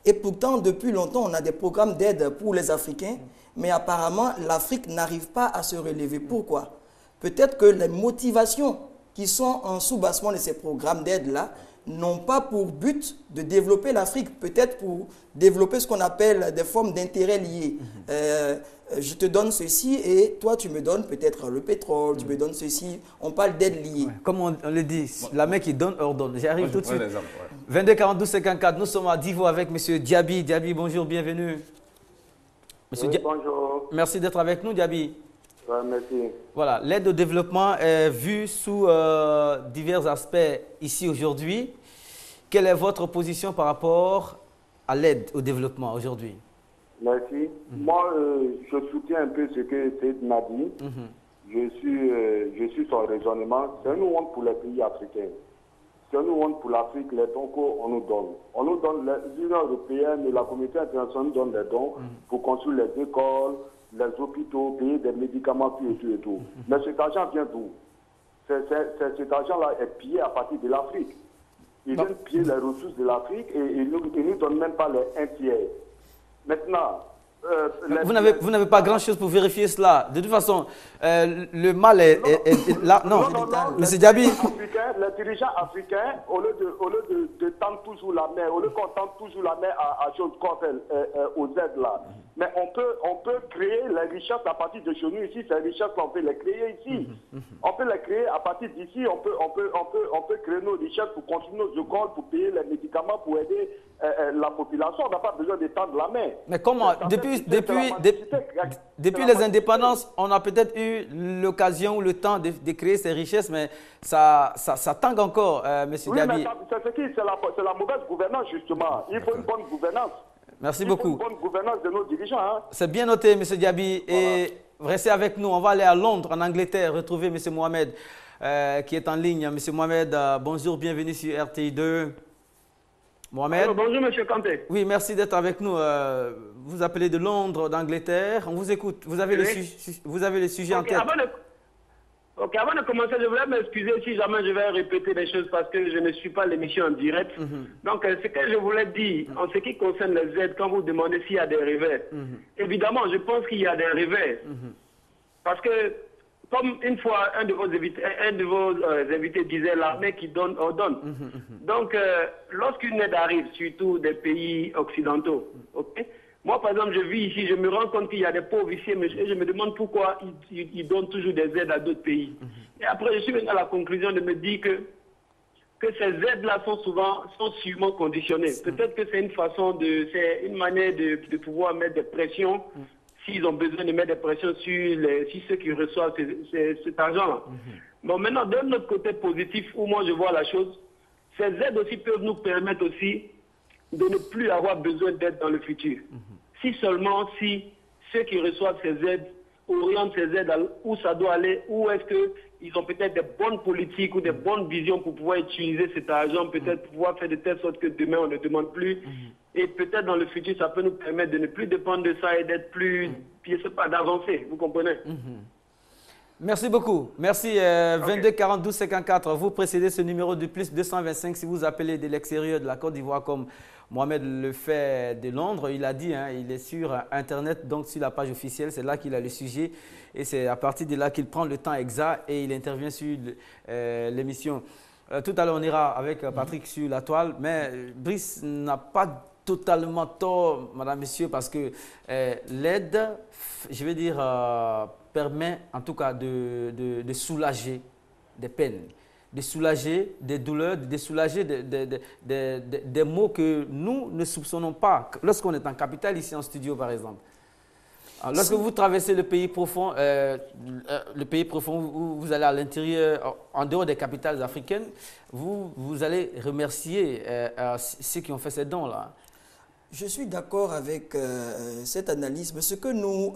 Et pourtant, depuis longtemps, on a des programmes d'aide pour les Africains, mais apparemment, l'Afrique n'arrive pas à se relever. Pourquoi? Peut-être que les motivations qui sont en sous-bassement de ces programmes d'aide-là n'ont pas pour but de développer l'Afrique, peut-être pour développer ce qu'on appelle des formes d'intérêts liés. Je te donne ceci et toi tu me donnes peut-être le pétrole, tu me donnes ceci, on parle d'aide liée. Comme on le dit, la main qui donne, ordonne. J'arrive tout de suite. 22 42 54, nous sommes à Divo avec M. Diaby. Diaby, bonjour, bienvenue. Bonjour. Merci d'être avec nous, Diaby. Merci. Voilà, l'aide au développement est vue sous divers aspects ici aujourd'hui. Quelle est votre position par rapport à l'aide au développement aujourd'hui? Merci. Moi, je soutiens un peu ce que Seyd m'a dit. Je suis son raisonnement. C'est une honte pour les pays africains. C'est une honte pour l'Afrique, les dons qu'on nous donne. On nous donne, l'Union européenne et la communauté internationale nous donnent des dons pour construire les écoles, les hôpitaux, payer des médicaments, tout et tout et tout. Mais cet argent vient d'où? Cet argent-là est pillé à partir de l'Afrique. Ils viennent piller les ressources de l'Afrique et ils ne nous donnent même pas les 1 tiers. Maintenant, vous n'avez pas grand-chose pour vérifier cela. De toute façon, le mal est là. Non, M. Diaby. Les dirigeants africains, au lieu de tendre toujours la main, au lieu qu'on tende toujours la main à choses comme aux aides là, mais on peut créer les richesses à partir de chez nous ici. Ces richesses-là, on peut les créer ici. On peut les créer à partir d'ici. On peut créer nos richesses pour continuer nos écoles, pour payer les médicaments, pour aider la population. On n'a pas besoin de tendre la main. Mais comment? Depuis les indépendances, on a peut-être eu l'occasion ou le temps de créer ces richesses, mais ça tangue encore, M. Diaby. C'est la mauvaise gouvernance, justement. Il faut une bonne gouvernance. Merci beaucoup. Une bonne gouvernance de nos dirigeants. Hein. C'est bien noté, M. Diaby. Voilà. Et restez avec nous. On va aller à Londres, en Angleterre, retrouver M. Mohamed, qui est en ligne. M. Mohamed, bonjour, bienvenue sur RTI2. Mohamed. Alors, bonjour, M. Kanté. Oui, merci d'être avec nous. Vous appelez de Londres, d'Angleterre. On vous écoute. Vous avez, le sujet en tête. Avant de commencer, je voudrais m'excuser si jamais je vais répéter des choses parce que je ne suis pas l'émission en direct. Donc, ce que je voulais dire, en ce qui concerne les aides, quand vous demandez s'il y a des revers, évidemment, je pense qu'il y a des revers. Parce que, comme une fois, un de vos invités disait, l'armée qui donne, ordonne. Donc, lorsqu'une aide arrive, surtout des pays occidentaux, moi, par exemple, je vis ici, je me rends compte qu'il y a des pauvres ici, et je me demande pourquoi ils donnent toujours des aides à d'autres pays. Et après, je suis venu à la conclusion de me dire que ces aides-là sont sûrement conditionnées. Peut-être que c'est une manière de pouvoir mettre des pressions, s'ils ont besoin de mettre des pressions sur ceux qui reçoivent cet argent-là. Bon, maintenant, d'un autre côté positif, où moi je vois la chose, ces aides aussi peuvent nous permettre aussi de ne plus avoir besoin d'aide dans le futur. Si ceux qui reçoivent ces aides orientent ces aides où ça doit aller, où est-ce qu'ils ont peut-être des bonnes politiques ou des bonnes visions pour pouvoir utiliser cet argent, peut-être pouvoir faire de telle sorte que demain on ne demande plus. Et peut-être dans le futur, ça peut nous permettre de ne plus dépendre de ça et d'être plus, je sais pas, d'avancer, vous comprenez? Merci beaucoup. Merci. 22 42 54. Vous précédez ce numéro de plus 225 si vous appelez de l'extérieur de la Côte d'Ivoire comme Mohamed le fait de Londres. Il a dit, il est sur Internet, donc sur la page officielle. C'est là qu'il a le sujet et c'est à partir de là qu'il prend le temps exact et il intervient sur l'émission. Tout à l'heure, on ira avec Patrick sur la toile, mais Brice n'a pas totalement tort, madame, monsieur, parce que l'aide, je vais dire, permet en tout cas de soulager des peines, de soulager des douleurs, de soulager des maux que nous ne soupçonnons pas lorsqu'on est en capitale, ici en studio par exemple. Alors, lorsque vous traversez le pays profond, vous allez à l'intérieur, en dehors des capitales africaines, vous allez remercier ceux qui ont fait ces dons-là. Je suis d'accord avec cette analyse, mais ce que nous,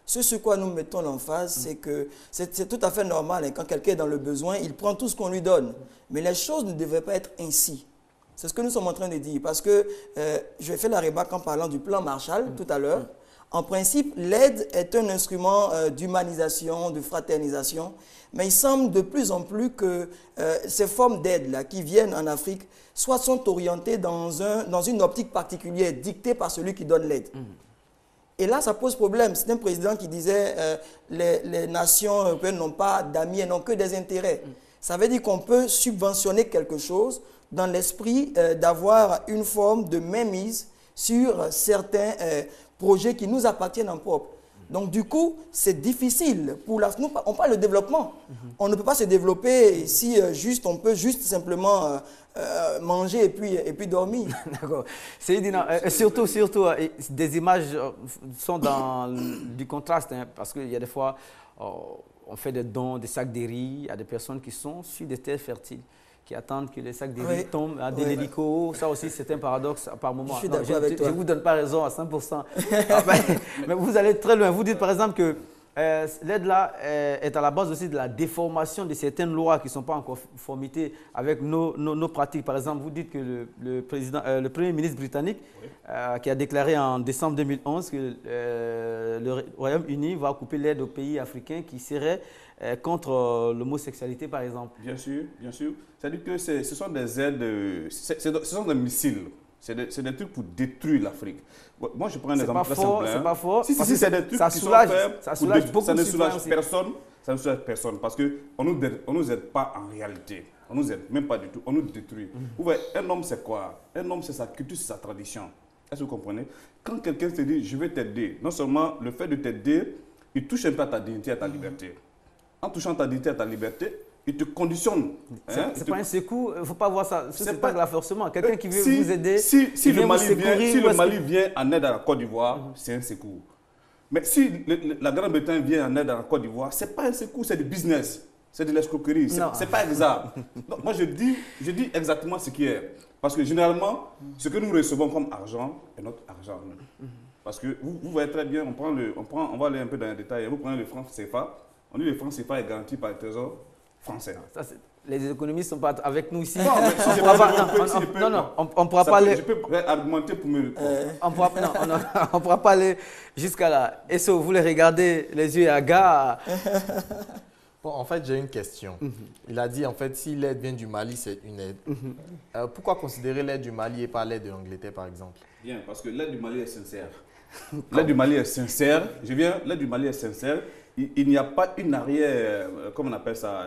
ce sur quoi nous mettons l'emphase, c'est que c'est tout à fait normal. Hein, quand quelqu'un est dans le besoin, il prend tout ce qu'on lui donne. Mais les choses ne devraient pas être ainsi. C'est ce que nous sommes en train de dire. Parce que je vais faire la remarque en parlant du plan Marshall tout à l'heure. En principe, l'aide est un instrument d'humanisation, de fraternisation, mais il semble de plus en plus que ces formes d'aide qui viennent en Afrique sont orientées dans une optique particulière, dictée par celui qui donne l'aide. Et là, ça pose problème. C'est un président qui disait les nations européennes n'ont pas d'amis, elles n'ont que des intérêts. Ça veut dire qu'on peut subventionner quelque chose dans l'esprit d'avoir une forme de mainmise sur certains projets qui nous appartiennent en propre. Donc du coup, c'est difficile. Nous, on parle de développement. On ne peut pas se développer si on peut juste simplement manger et puis dormir. D'accord. Surtout, des images sont dans du contraste, hein, parce qu'il y a des fois, on fait des dons, des sacs de riz à des personnes qui sont sur des terres fertiles, qui attendent que les sacs de riz tombent à des hélicos. Ça aussi, c'est un paradoxe par moment. Je suis d'accord avec toi. Je ne vous donne pas raison à 100%. Mais vous allez très loin. Vous dites par exemple que l'aide là est à la base aussi de la déformation de certaines lois qui ne sont pas en conformité avec nos pratiques. Par exemple, vous dites que le Premier ministre britannique qui a déclaré en décembre 2011 que le Royaume-Uni va couper l'aide aux pays africains qui seraient contre l'homosexualité, par exemple. Bien sûr, bien sûr. C'est-à-dire que ce sont des aides, ce sont des missiles. C'est des trucs pour détruire l'Afrique. Moi, je prends un exemple très simple. C'est pas fort. Si, c'est des trucs qui sont faits ça ne soulage personne. Ça ne soulage personne parce qu'on ne nous aide pas en réalité. On ne nous aide même pas du tout. On nous détruit. Vous voyez, un homme, c'est quoi? Un homme, c'est sa culture, c'est sa tradition. Est-ce que vous comprenez? Quand quelqu'un te dit, je vais t'aider, non seulement le fait de t'aider, il touche un peu à ta dignité, à ta liberté. En touchant ta dignité, à ta liberté, il te conditionne. C'est pas un secours, il ne faut pas voir ça. C'est pas de la forcément. Quelqu'un qui veut vous aider, si le Mali vient en aide à la Côte d'Ivoire, c'est un secours. Mais si la Grande-Bretagne vient en aide à la Côte d'Ivoire, ce n'est pas un secours, c'est du business. C'est de l'escroquerie. Ce n'est pas exact. Donc, moi, je dis exactement ce qui est. Parce que généralement, ce que nous recevons comme argent est notre argent. Parce que vous voyez très bien, on va aller un peu dans les détails. Vous prenez le franc CFA. On dit que le franc CFA est garanti par le Trésor français. Ça, les économistes ne sont pas avec nous ici. Non, mais si on ne pourra pas aller. Je peux argumenter pour me. On ne pourra pas aller jusqu'à là. Et ça, vous voulez regarder les yeux à gars. Bon, en fait, j'ai une question. Il a dit, en fait, si l'aide vient du Mali, c'est une aide. Pourquoi considérer l'aide du Mali et pas l'aide de l'Angleterre, par exemple? Bien, parce que l'aide du Mali est sincère. L'aide du Mali est sincère. L'aide du Mali est sincère. Il n'y a pas une arrière, comment on appelle ça,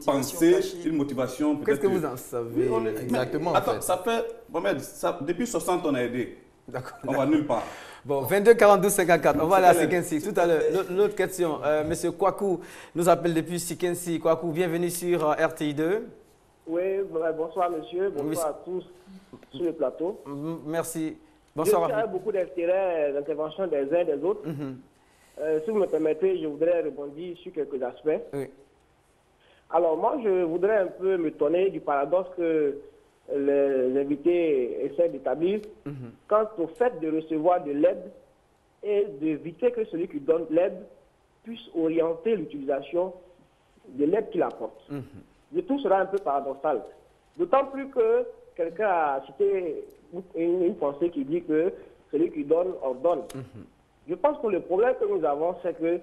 pensée, une motivation. Qu'est-ce que vous en savez exactement? Attends, ça fait, Mohamed, depuis 60 on a aidé. D'accord. On va nulle part. Bon, 22 42 54, on va aller à Sikensi tout à l'heure. L'autre question, Monsieur Kwaku nous appelle depuis Sikensi. Kwaku, bienvenue sur RTI2. Oui, bonsoir monsieur, bonsoir à tous sur le plateau. Merci. Bonsoir. Je tiens beaucoup d'intérêt à l'intervention des uns et des autres. Si vous me permettez, je voudrais rebondir sur quelques aspects. Oui. Alors moi, je voudrais un peu me tonner du paradoxe que les invités essaient d'établir quant au fait de recevoir de l'aide et d'éviter que celui qui donne l'aide puisse orienter l'utilisation de l'aide qu'il apporte. Je trouve cela un peu paradoxal. D'autant plus que quelqu'un a cité une pensée qui dit que celui qui donne ordonne. Je pense que le problème que nous avons, c'est que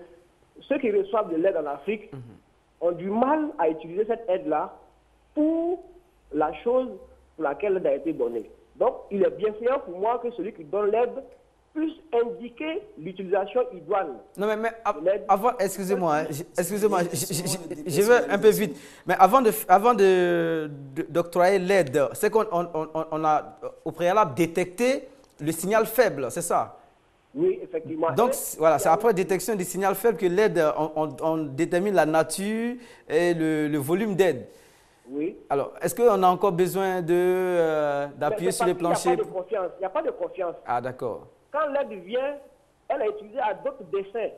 ceux qui reçoivent de l'aide en Afrique ont du mal à utiliser cette aide-là pour la chose pour laquelle l'aide a été donnée. Donc, il est bienfaisant pour moi que celui qui donne l'aide puisse indiquer l'utilisation idoine. Non, mais avant, excusez-moi, je vais un peu vite. Mais avant d'octroyer l'aide, c'est qu'on a au préalable détecté le signal faible, c'est ça? Oui, effectivement. Donc, voilà, c'est après détection du signal faible que l'aide, on détermine la nature et le volume d'aide. Oui. Alors, est-ce qu'on a encore besoin d'appuyer sur les planchers? Il n'y a pas de confiance. Ah, d'accord. Quand l'aide vient, elle est utilisée à d'autres desseins.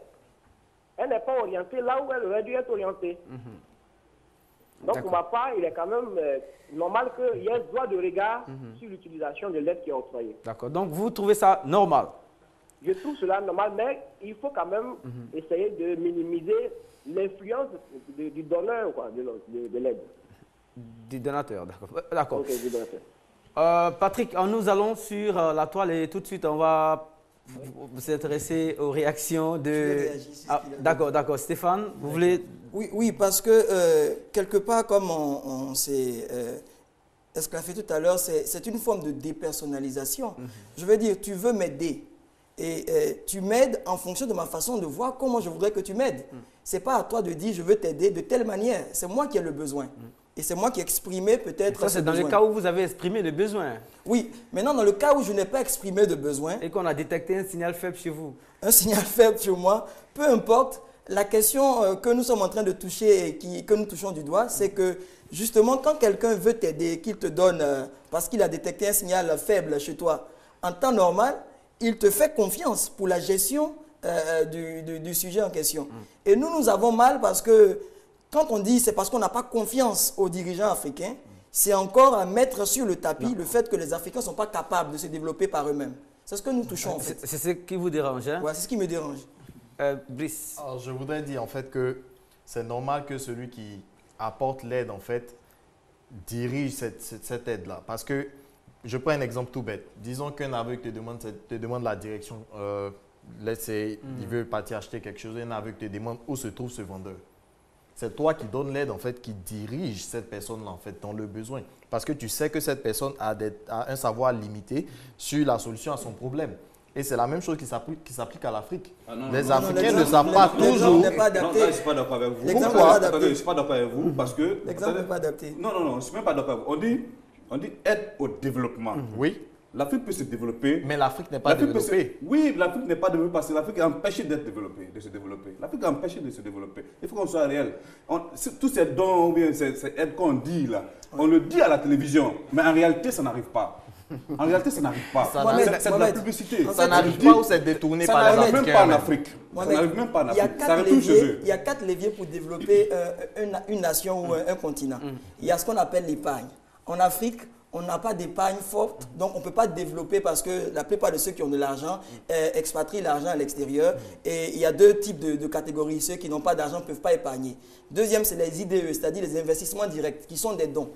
Elle n'est pas orientée là où elle aurait dû être orientée. Donc, pour ma part, il est quand même normal qu'il y ait droit de regard sur l'utilisation de l'aide qui est octroyée. D'accord. Donc, vous trouvez ça normal? Je trouve cela normal, mais il faut quand même essayer de minimiser l'influence du donneur de l'aide. Du donateur, d'accord. Ok, du donateur. Patrick, nous allons sur la toile et tout de suite, on va s'intéresser aux réactions de... D'accord. Stéphane, vous voulez... Oui, parce que quelque part, comme on s'est esclaffé tout à l'heure, c'est une forme de dépersonnalisation. Je veux dire, tu veux m'aider. Et tu m'aides en fonction de ma façon de voir comment je voudrais que tu m'aides. Ce n'est pas à toi de dire je veux t'aider de telle manière. C'est moi qui ai le besoin. Et c'est moi qui ai exprimé peut-être. Ça, c'est dans le cas où vous avez exprimé le besoin. Oui, maintenant dans le cas où je n'ai pas exprimé de besoin. Et qu'on a détecté un signal faible chez vous. Un signal faible chez moi, peu importe. La question que nous sommes en train de toucher et que nous touchons du doigt, c'est que justement quand quelqu'un veut t'aider, qu'il te donne, parce qu'il a détecté un signal faible chez toi, en temps normal, il te fait confiance pour la gestion du sujet en question. Et nous avons mal parce que quand on dit c'est parce qu'on n'a pas confiance aux dirigeants africains, c'est encore à mettre sur le tapis le fait que les Africains ne sont pas capables de se développer par eux-mêmes. C'est ce que nous touchons en fait. C'est ce qui vous dérange, hein? Ouais, c'est ce qui me dérange. Brice. Alors, je voudrais dire en fait que c'est normal que celui qui apporte l'aide en fait dirige cette aide-là. Parce que je prends un exemple tout bête. Disons qu'un aveugle te demande la direction. Il veut partir acheter quelque chose. Un aveugle te demande où se trouve ce vendeur. C'est toi qui donnes l'aide, en fait, qui dirige cette personne-là, en fait, dans le besoin. Parce que tu sais que cette personne a un savoir limité sur la solution à son problème. Et c'est la même chose qui s'applique à l'Afrique. Les Africains ne savent pas toujours. Non, je ne suis pas d'accord avec vous. Pourquoi? Je ne suis pas d'accord avec vous parce que... L'exemple n'est pas adapté. Non, je ne suis même pas d'accord avec vous. On dit aide au développement. Oui. L'Afrique peut se développer. Mais l'Afrique n'est pas développée. Oui, l'Afrique n'est pas développée parce que l'Afrique est empêchée d'être développée, de se développer. L'Afrique est empêchée de se développer. Il faut qu'on soit réel. Tous ces dons ou bien ces aides qu'on dit là, on le dit à la télévision, mais en réalité, ça n'arrive pas. En réalité, ça n'arrive pas. C'est de la publicité. Ça n'arrive pas ou c'est détourné par les Africains. Ça n'arrive même pas en Afrique. Ça n'arrive même pas en Afrique. Ça retourne chez eux. Il y a 4 leviers pour développer une nation ou un continent. Il y a ce qu'on appelle l'épargne. En Afrique, on n'a pas d'épargne forte, donc on ne peut pas développer parce que la plupart de ceux qui ont de l'argent expatrient l'argent à l'extérieur. Et il y a 2 types de catégories. Ceux qui n'ont pas d'argent ne peuvent pas épargner. Deuxième, c'est les IDE, c'est-à-dire les investissements directs, qui sont des dons.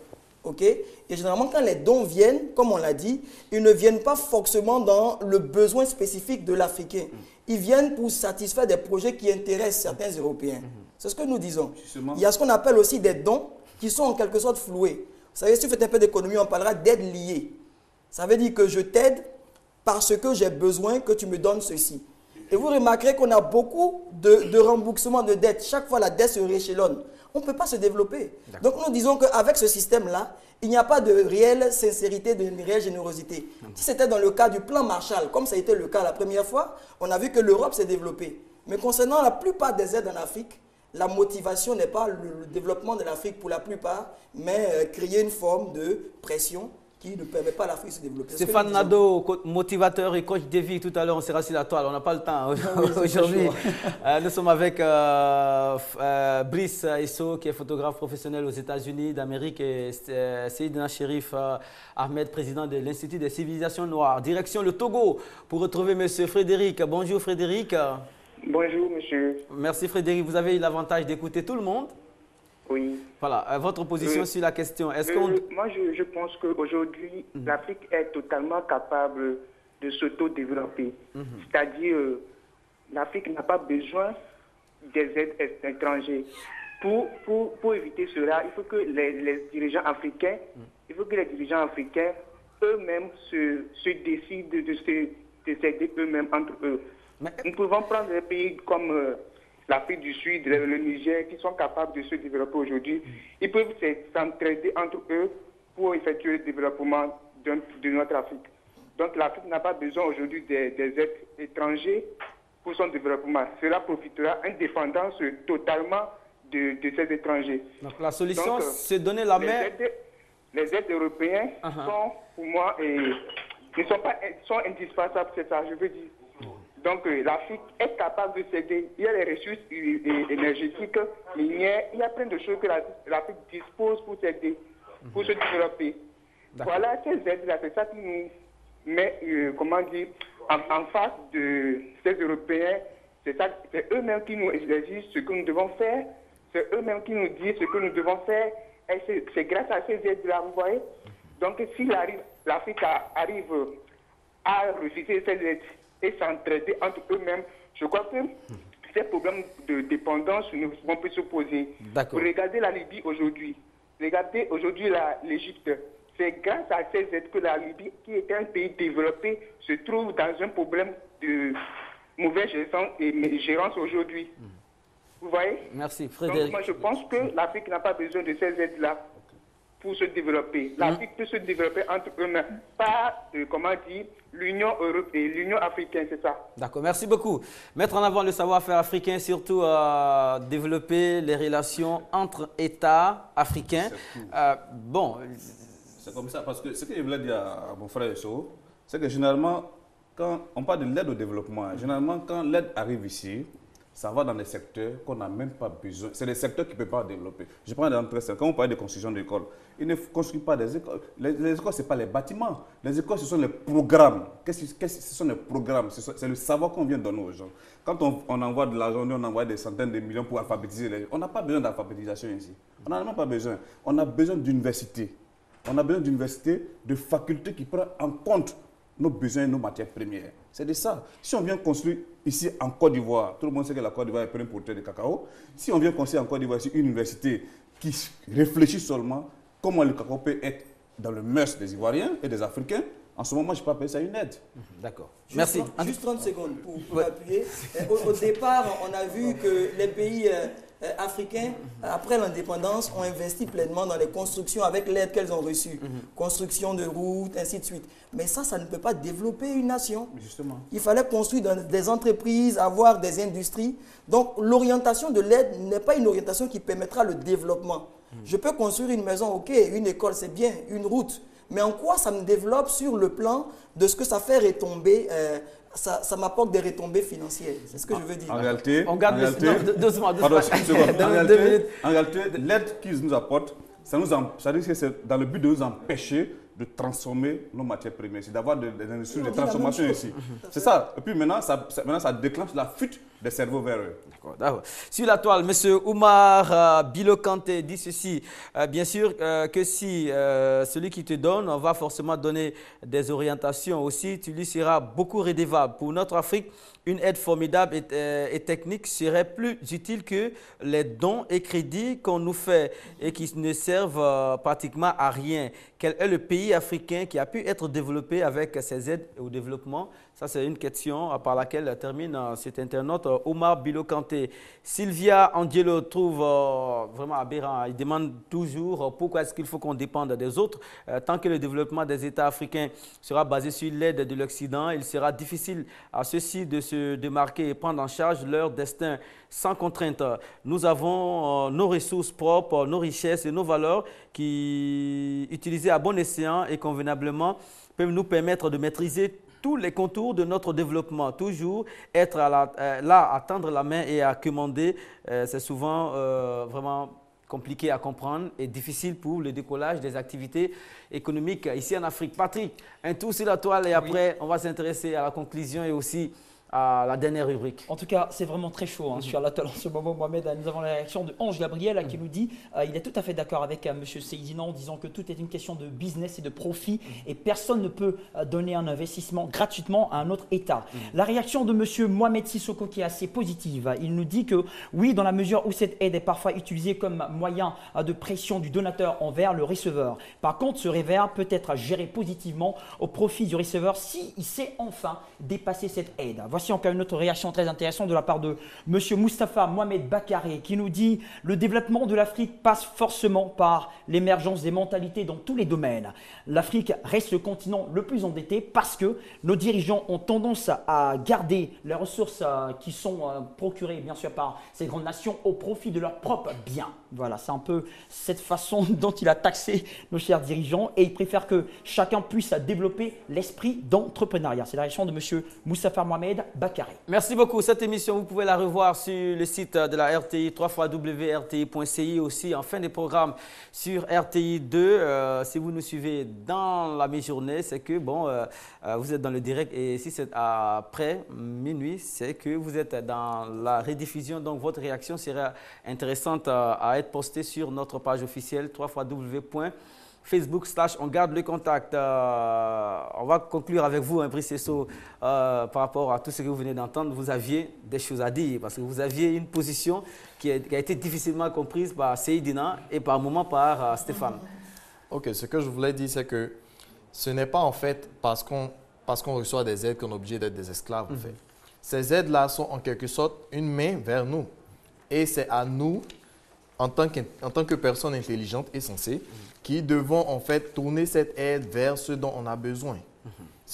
Okay? Et généralement, quand les dons viennent, comme on l'a dit, ils ne viennent pas forcément dans le besoin spécifique de l'Africain. Ils viennent pour satisfaire des projets qui intéressent certains Européens. C'est ce que nous disons. Il y a ce qu'on appelle aussi des dons qui sont en quelque sorte floués. Vous savez, si vous faites un peu d'économie, on parlera d'aide liée. Ça veut dire que je t'aide parce que j'ai besoin que tu me donnes ceci. Et vous remarquerez qu'on a beaucoup de remboursements de dettes. Chaque fois, la dette se rééchelonne. On ne peut pas se développer. Donc, nous disons qu'avec ce système-là, il n'y a pas de réelle sincérité, de réelle générosité. Si c'était dans le cas du plan Marshall, comme ça a été le cas la première fois, on a vu que l'Europe s'est développée. Mais concernant la plupart des aides en Afrique, la motivation n'est pas le développement de l'Afrique pour la plupart, mais créer une forme de pression qui ne permet pas à l'Afrique de se développer. Stéphane Nadeau, motivateur et coach de vie, tout à l'heure on sera sur la toile, on n'a pas le temps aujourd'hui. Nous sommes avec Brice Isso, qui est photographe professionnel aux États-Unis d'Amérique, et Seydina Chérif Ahmed, président de l'Institut des civilisations noires. Direction le Togo pour retrouver M. Frédéric. Bonjour Frédéric. Bonjour monsieur. Merci Frédéric, vous avez eu l'avantage d'écouter tout le monde. Oui. Voilà, votre position sur la question. Moi, je pense qu'aujourd'hui, l'Afrique est totalement capable de s'auto-développer. C'est-à-dire, l'Afrique n'a pas besoin des aides étrangères. Pour éviter cela, il faut que les dirigeants africains, eux-mêmes se décident de s'aider eux-mêmes entre eux. Nous pouvons prendre des pays comme l'Afrique du Sud, le Niger, qui sont capables de se développer aujourd'hui. Ils peuvent s'entraider entre eux pour effectuer le développement de notre Afrique. Donc l'Afrique n'a pas besoin aujourd'hui des aides étrangers pour son développement. Cela profitera à une dépendance totalement de ces étrangers. Donc la solution, c'est donner la main. Les aides européennes sont, pour moi, sont indispensables, c'est ça, je veux dire. Donc l'Afrique est capable de s'aider. Il y a les ressources énergétiques, minières, il y a plein de choses que l'Afrique dispose pour s'aider, pour se développer. Voilà, ces aides-là, c'est ça qui nous met, en face de ces Européens. C'est eux-mêmes qui nous exigent ce que nous devons faire. C'est eux-mêmes qui nous disent ce que nous devons faire. Et c'est grâce à ces aides-là, vous voyez. Donc, si l'Afrique arrive à refuser ces aides et s'entraider entre eux-mêmes, je crois que ces problèmes de dépendance ne vont plus se poser. Vous regardez la Libye aujourd'hui. Regardez aujourd'hui l'Égypte. C'est grâce à ces aides que la Libye, qui est un pays développé, se trouve dans un problème de mauvaise gérance aujourd'hui. Vous voyez? Merci, Frédéric. Donc moi, je pense que l'Afrique n'a pas besoin de ces aides-là pour se développer. L'Afrique peut se développer entre eux-mêmes, pas, l'Union européenne, l'Union africaine, c'est ça. D'accord, merci beaucoup. Mettre en avant le savoir-faire africain, surtout développer les relations entre États africains. Bon, c'est comme ça, parce que ce que je voulais dire à mon frère Esso, c'est que généralement, quand on parle de l'aide au développement, généralement quand l'aide arrive ici, ça va dans des secteurs qu'on n'a même pas besoin. C'est des secteurs qui ne peuvent pas développer. Je prends un exemple. Quand on parle de construction d'écoles, ils ne construisent pas des écoles. Les écoles, ce n'est pas les bâtiments. Les écoles, ce sont les programmes. Ce sont les programmes? C'est le savoir qu'on vient donner aux gens. Quand on envoie de l'argent, on envoie des centaines de millions pour alphabétiser les gens. On n'a pas besoin d'alphabétisation ici. On n'en a même pas besoin. On a besoin d'universités. On a besoin d'universités, de facultés qui prennent en compte nos besoins et nos matières premières. C'est de ça. Si on vient construire ici en Côte d'Ivoire, tout le monde sait que la Côte d'Ivoire est pleine pour terre de cacao. Si on vient construire en Côte d'Ivoire une université qui réfléchit seulement comment le cacao peut être dans le mœurs des Ivoiriens et des Africains, en ce moment, je ne peux pas appeler ça une aide. D'accord. Merci. Juste 30 secondes pour appuyer. Au départ, on a vu que les pays africains, après l'indépendance, ont investi pleinement dans les constructions avec l'aide qu'elles ont reçue. Construction de routes, ainsi de suite. Mais ça ne peut pas développer une nation. Justement. Il fallait construire des entreprises, avoir des industries. Donc, l'orientation de l'aide n'est pas une orientation qui permettra le développement. Je peux construire une maison, ok, une école, c'est bien, une route. Mais en quoi ça me développe sur le plan de ce que ça fait retomber, ça m'apporte des retombées financières. C'est ce que je veux dire. En réalité, on garde doucement. En réalité, l'aide qu'ils nous apportent, ça dit que c'est dans le but de nous empêcher de transformer nos matières premières, c'est d'avoir des industries de transformation ici. C'est ça. Et puis maintenant, ça déclenche la fuite des cerveaux vers eux. D'accord. Sur la toile, M. Oumar Bilo Kanté dit ceci. Bien sûr que si celui qui te donne, on va forcément donner des orientations aussi, tu lui seras beaucoup redevable. Pour notre Afrique, une aide formidable et technique serait plus utile que les dons et crédits qu'on nous fait et qui ne servent pratiquement à rien. Quel est le pays africain qui a pu être développé avec ces aides au développement? Ça, c'est une question par laquelle termine cet internaute Oumar Bilo Kanté. Sylvia Angelo trouve vraiment aberrant. Il demande toujours pourquoi est-ce qu'il faut qu'on dépende des autres. Tant que le développement des États africains sera basé sur l'aide de l'Occident, il sera difficile à ceux-ci de se démarquer et prendre en charge leur destin sans contrainte. Nous avons nos ressources propres, nos richesses et nos valeurs qui, utilisées à bon escient et convenablement, peuvent nous permettre de maîtriser tous les contours de notre développement. Toujours être là à tendre la main et à commander, c'est souvent vraiment compliqué à comprendre et difficile pour le décollage des activités économiques ici en Afrique. Patrick, un tour sur la toile et après on va s'intéresser à la conclusion et aussi à la dernière rubrique. En tout cas, c'est vraiment très chaud sur la toile en ce moment, Mohamed. Nous avons la réaction de Ange Gabriel qui nous dit il est tout à fait d'accord avec M. Seydina en disant que tout est une question de business et de profit et personne ne peut donner un investissement gratuitement à un autre État. La réaction de M. Mohamed Sissoko qui est assez positive. Il nous dit que oui, dans la mesure où cette aide est parfois utilisée comme moyen de pression du donateur envers le receveur. Par contre, ce revers peut être géré positivement au profit du receveur s'il sait enfin dépasser cette aide. Voici encore une autre réaction très intéressante de la part de M. Moustapha Mohamed Bakare qui nous dit « Le développement de l'Afrique passe forcément par l'émergence des mentalités dans tous les domaines. L'Afrique reste le continent le plus endetté parce que nos dirigeants ont tendance à garder les ressources qui sont procurées bien sûr par ces grandes nations au profit de leurs propres biens. » Voilà, c'est un peu cette façon dont il a taxé nos chers dirigeants et il préfère que chacun puisse développer l'esprit d'entrepreneuriat. C'est la réaction de M. Moustapha Mohamed Bakare. Merci beaucoup. Cette émission, vous pouvez la revoir sur le site de la RTI, www.rti.ci, aussi en fin de programme sur RTI 2. Si vous nous suivez dans la mi-journée, c'est que vous êtes dans le direct et si c'est après minuit, c'est que vous êtes dans la rediffusion. Donc votre réaction sera intéressante à être postée sur notre page officielle www.facebook.com/on garde le contact. On va conclure avec vous, Brice Sesso, par rapport à tout ce que vous venez d'entendre. Vous aviez des choses à dire parce que vous aviez une position qui a été difficilement comprise par Seydina et par moments par Stéphane. Ok, ce que je voulais dire, c'est que ce n'est pas en fait parce qu'on reçoit des aides qu'on est obligé d'être des esclaves. En fait. Ces aides-là sont en quelque sorte une main vers nous. Et c'est à nous, en tant que personnes intelligentes et sensées, qui devons en fait tourner cette aide vers ce dont on a besoin.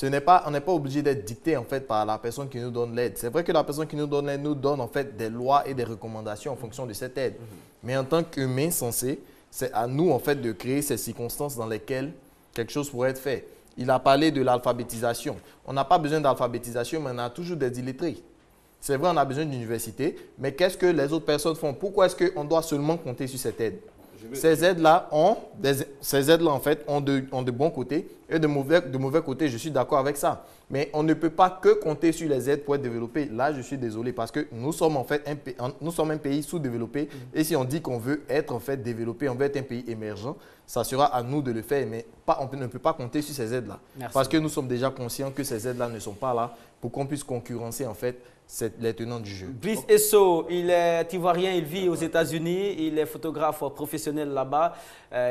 On n'est pas obligé d'être dicté en fait par la personne qui nous donne l'aide. C'est vrai que la personne qui nous donne l'aide nous donne en fait des lois et des recommandations en fonction de cette aide. Mais en tant qu'humain sensé, c'est à nous en fait de créer ces circonstances dans lesquelles quelque chose pourrait être fait. Il a parlé de l'alphabétisation. On n'a pas besoin d'alphabétisation, mais on a toujours des illettrés. C'est vrai, on a besoin d'université, mais qu'est-ce que les autres personnes font? Pourquoi est-ce qu'on doit seulement compter sur cette aide? Ces aides-là en fait, ont de bons côtés et de mauvais côtés. Je suis d'accord avec ça. Mais on ne peut pas que compter sur les aides pour être développé. Là, je suis désolé parce que nous sommes en fait un pays sous-développé. Et si on dit qu'on veut être en fait développé, on veut être un pays émergent, ça sera à nous de le faire. Mais on ne peut pas compter sur ces aides-là. Parce que nous sommes déjà conscients que ces aides-là ne sont pas là pour qu'on puisse concurrencer en fait les tenants du jeu. Brice Sesso, il est ivoirien, il vit aux États-Unis, il est photographe professionnel là-bas.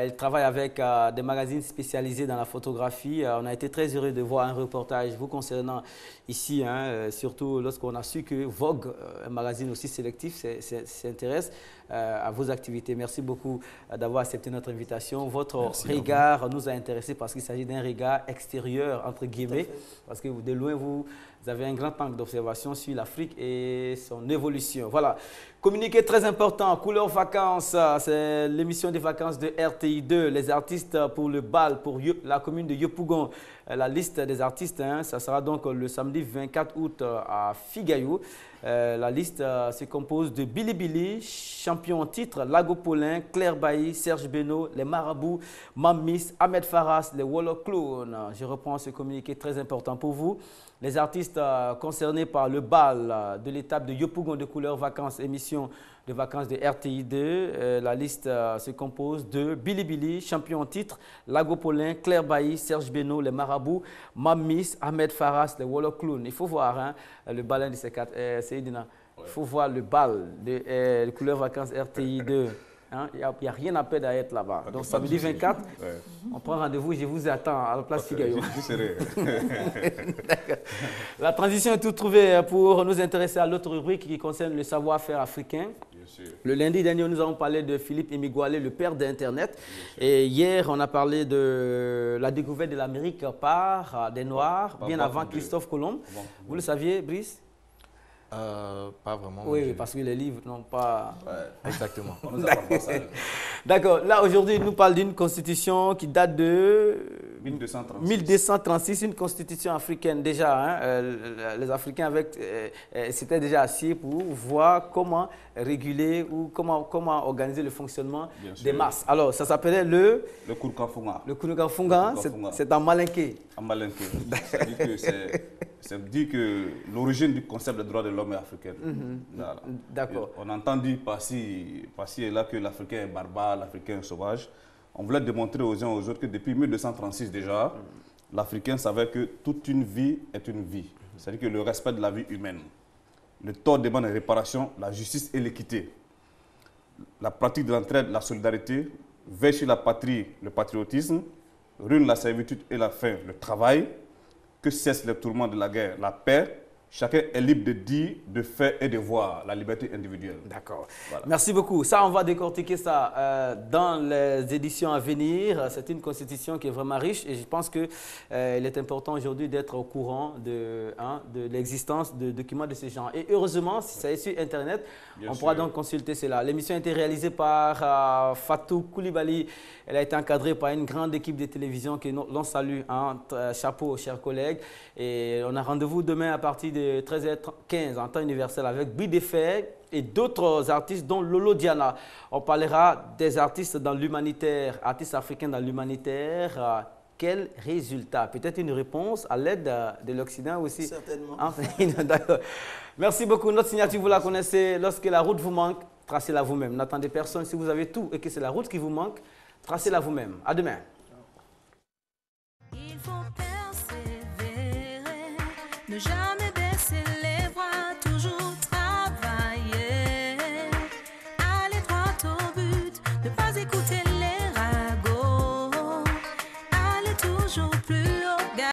Il travaille avec des magazines spécialisés dans la photographie. On a été très heureux de voir un reportage vous concernant ici, surtout lorsqu'on a su que Vogue, un magazine aussi sélectif, s'intéresse à vos activités. Merci beaucoup d'avoir accepté notre invitation. Votre regard nous a intéressés parce qu'il s'agit d'un regard extérieur, entre guillemets, parce que de loin, vous avez un grand angle d'observation sur l'Afrique et son évolution. Voilà. Communiqué très important, Couleur Vacances, c'est l'émission des vacances de RTI 2. Les artistes pour le bal, pour la commune de Yopougon. La liste des artistes, ça sera donc le samedi 24 août à Figayou. La liste se compose de Billy Billy, champion en titre, Lago Paulin, Claire Bailly, Serge Beno, les Marabouts, Mamis, Ahmed Faras, les Wallo Clown. Je reprends ce communiqué très important pour vous. Les artistes concernés par le bal de l'étape de Yopougon de Couleur Vacances, émission de vacances de RTI 2. La liste se compose de Billy Billy, champion en titre, Lago Paulin, Claire Bailly, Serge Beno, les Marabouts, Mamis, Ahmed Faras, les Wallo Clown. Il faut voir le bal de ces quatre. Seydina, il faut voir le bal de Couleur Vacances RTI 2. Il n'y a rien à perdre à être là-bas. Donc samedi 24, on prend rendez-vous, je vous attends à la place Figayou. La transition est toute trouvée pour nous intéresser à l'autre rubrique qui concerne le savoir-faire africain. Le lundi dernier, nous avons parlé de Philippe Imigwale, le père d'Internet. Et hier, on a parlé de la découverte de l'Amérique par des Noirs, bien avant Christophe Colomb. Vous le saviez, Brice? Pas vraiment. Oui, parce que les livres n'ont pas... Exactement. D'accord. Là, aujourd'hui, il nous parle d'une constitution qui date de 1236, une constitution africaine déjà. Les Africains s'étaient déjà assis pour voir comment réguler ou comment organiser le fonctionnement des masses. Alors, ça s'appelait le Kourkafunga. Le Kourkafunga, c'est en malinké. En malinké. C'est-à-dire que Ça veut dire que l'origine du concept des droits de l'homme est africaine. Voilà. D'accord. On entend dire par-ci et là que l'Africain est barbare, l'Africain est sauvage. On voulait démontrer aux uns et aux autres que depuis 1236 déjà, l'Africain savait que toute une vie est une vie. C'est-à-dire que le respect de la vie humaine, le tort demande une réparation, la justice et l'équité, la pratique de l'entraide, la solidarité, veille sur la patrie, le patriotisme, ruine la servitude et la faim, le travail, que cessent les tourments de la guerre, la paix. Chacun est libre de dire, de faire et de voir la liberté individuelle. D'accord. Voilà. Merci beaucoup. Ça, on va décortiquer ça dans les éditions à venir. C'est une constitution qui est vraiment riche et je pense qu'il est important aujourd'hui d'être au courant de l'existence de documents de ce genre. Et heureusement, si ça est sur Internet, on pourra donc consulter cela. L'émission a été réalisée par Fatou Koulibaly. Elle a été encadrée par une grande équipe de télévision que l'on salue. Chapeau, chers collègues. Et on a rendez-vous demain à partir de 13h15 en temps universel avec Bidefay et d'autres artistes dont Lolo Diana. On parlera des artistes dans l'humanitaire, artistes africains dans l'humanitaire. Quel résultat? Peut-être une réponse à l'aide de l'Occident aussi. Certainement. D'accord. Merci beaucoup. Notre signature, vous la connaissez. Lorsque la route vous manque, tracez-la vous-même. N'attendez personne. Si vous avez tout et que c'est la route qui vous manque, tracez-la vous-même. À demain. Il faut persévérer, ne jamais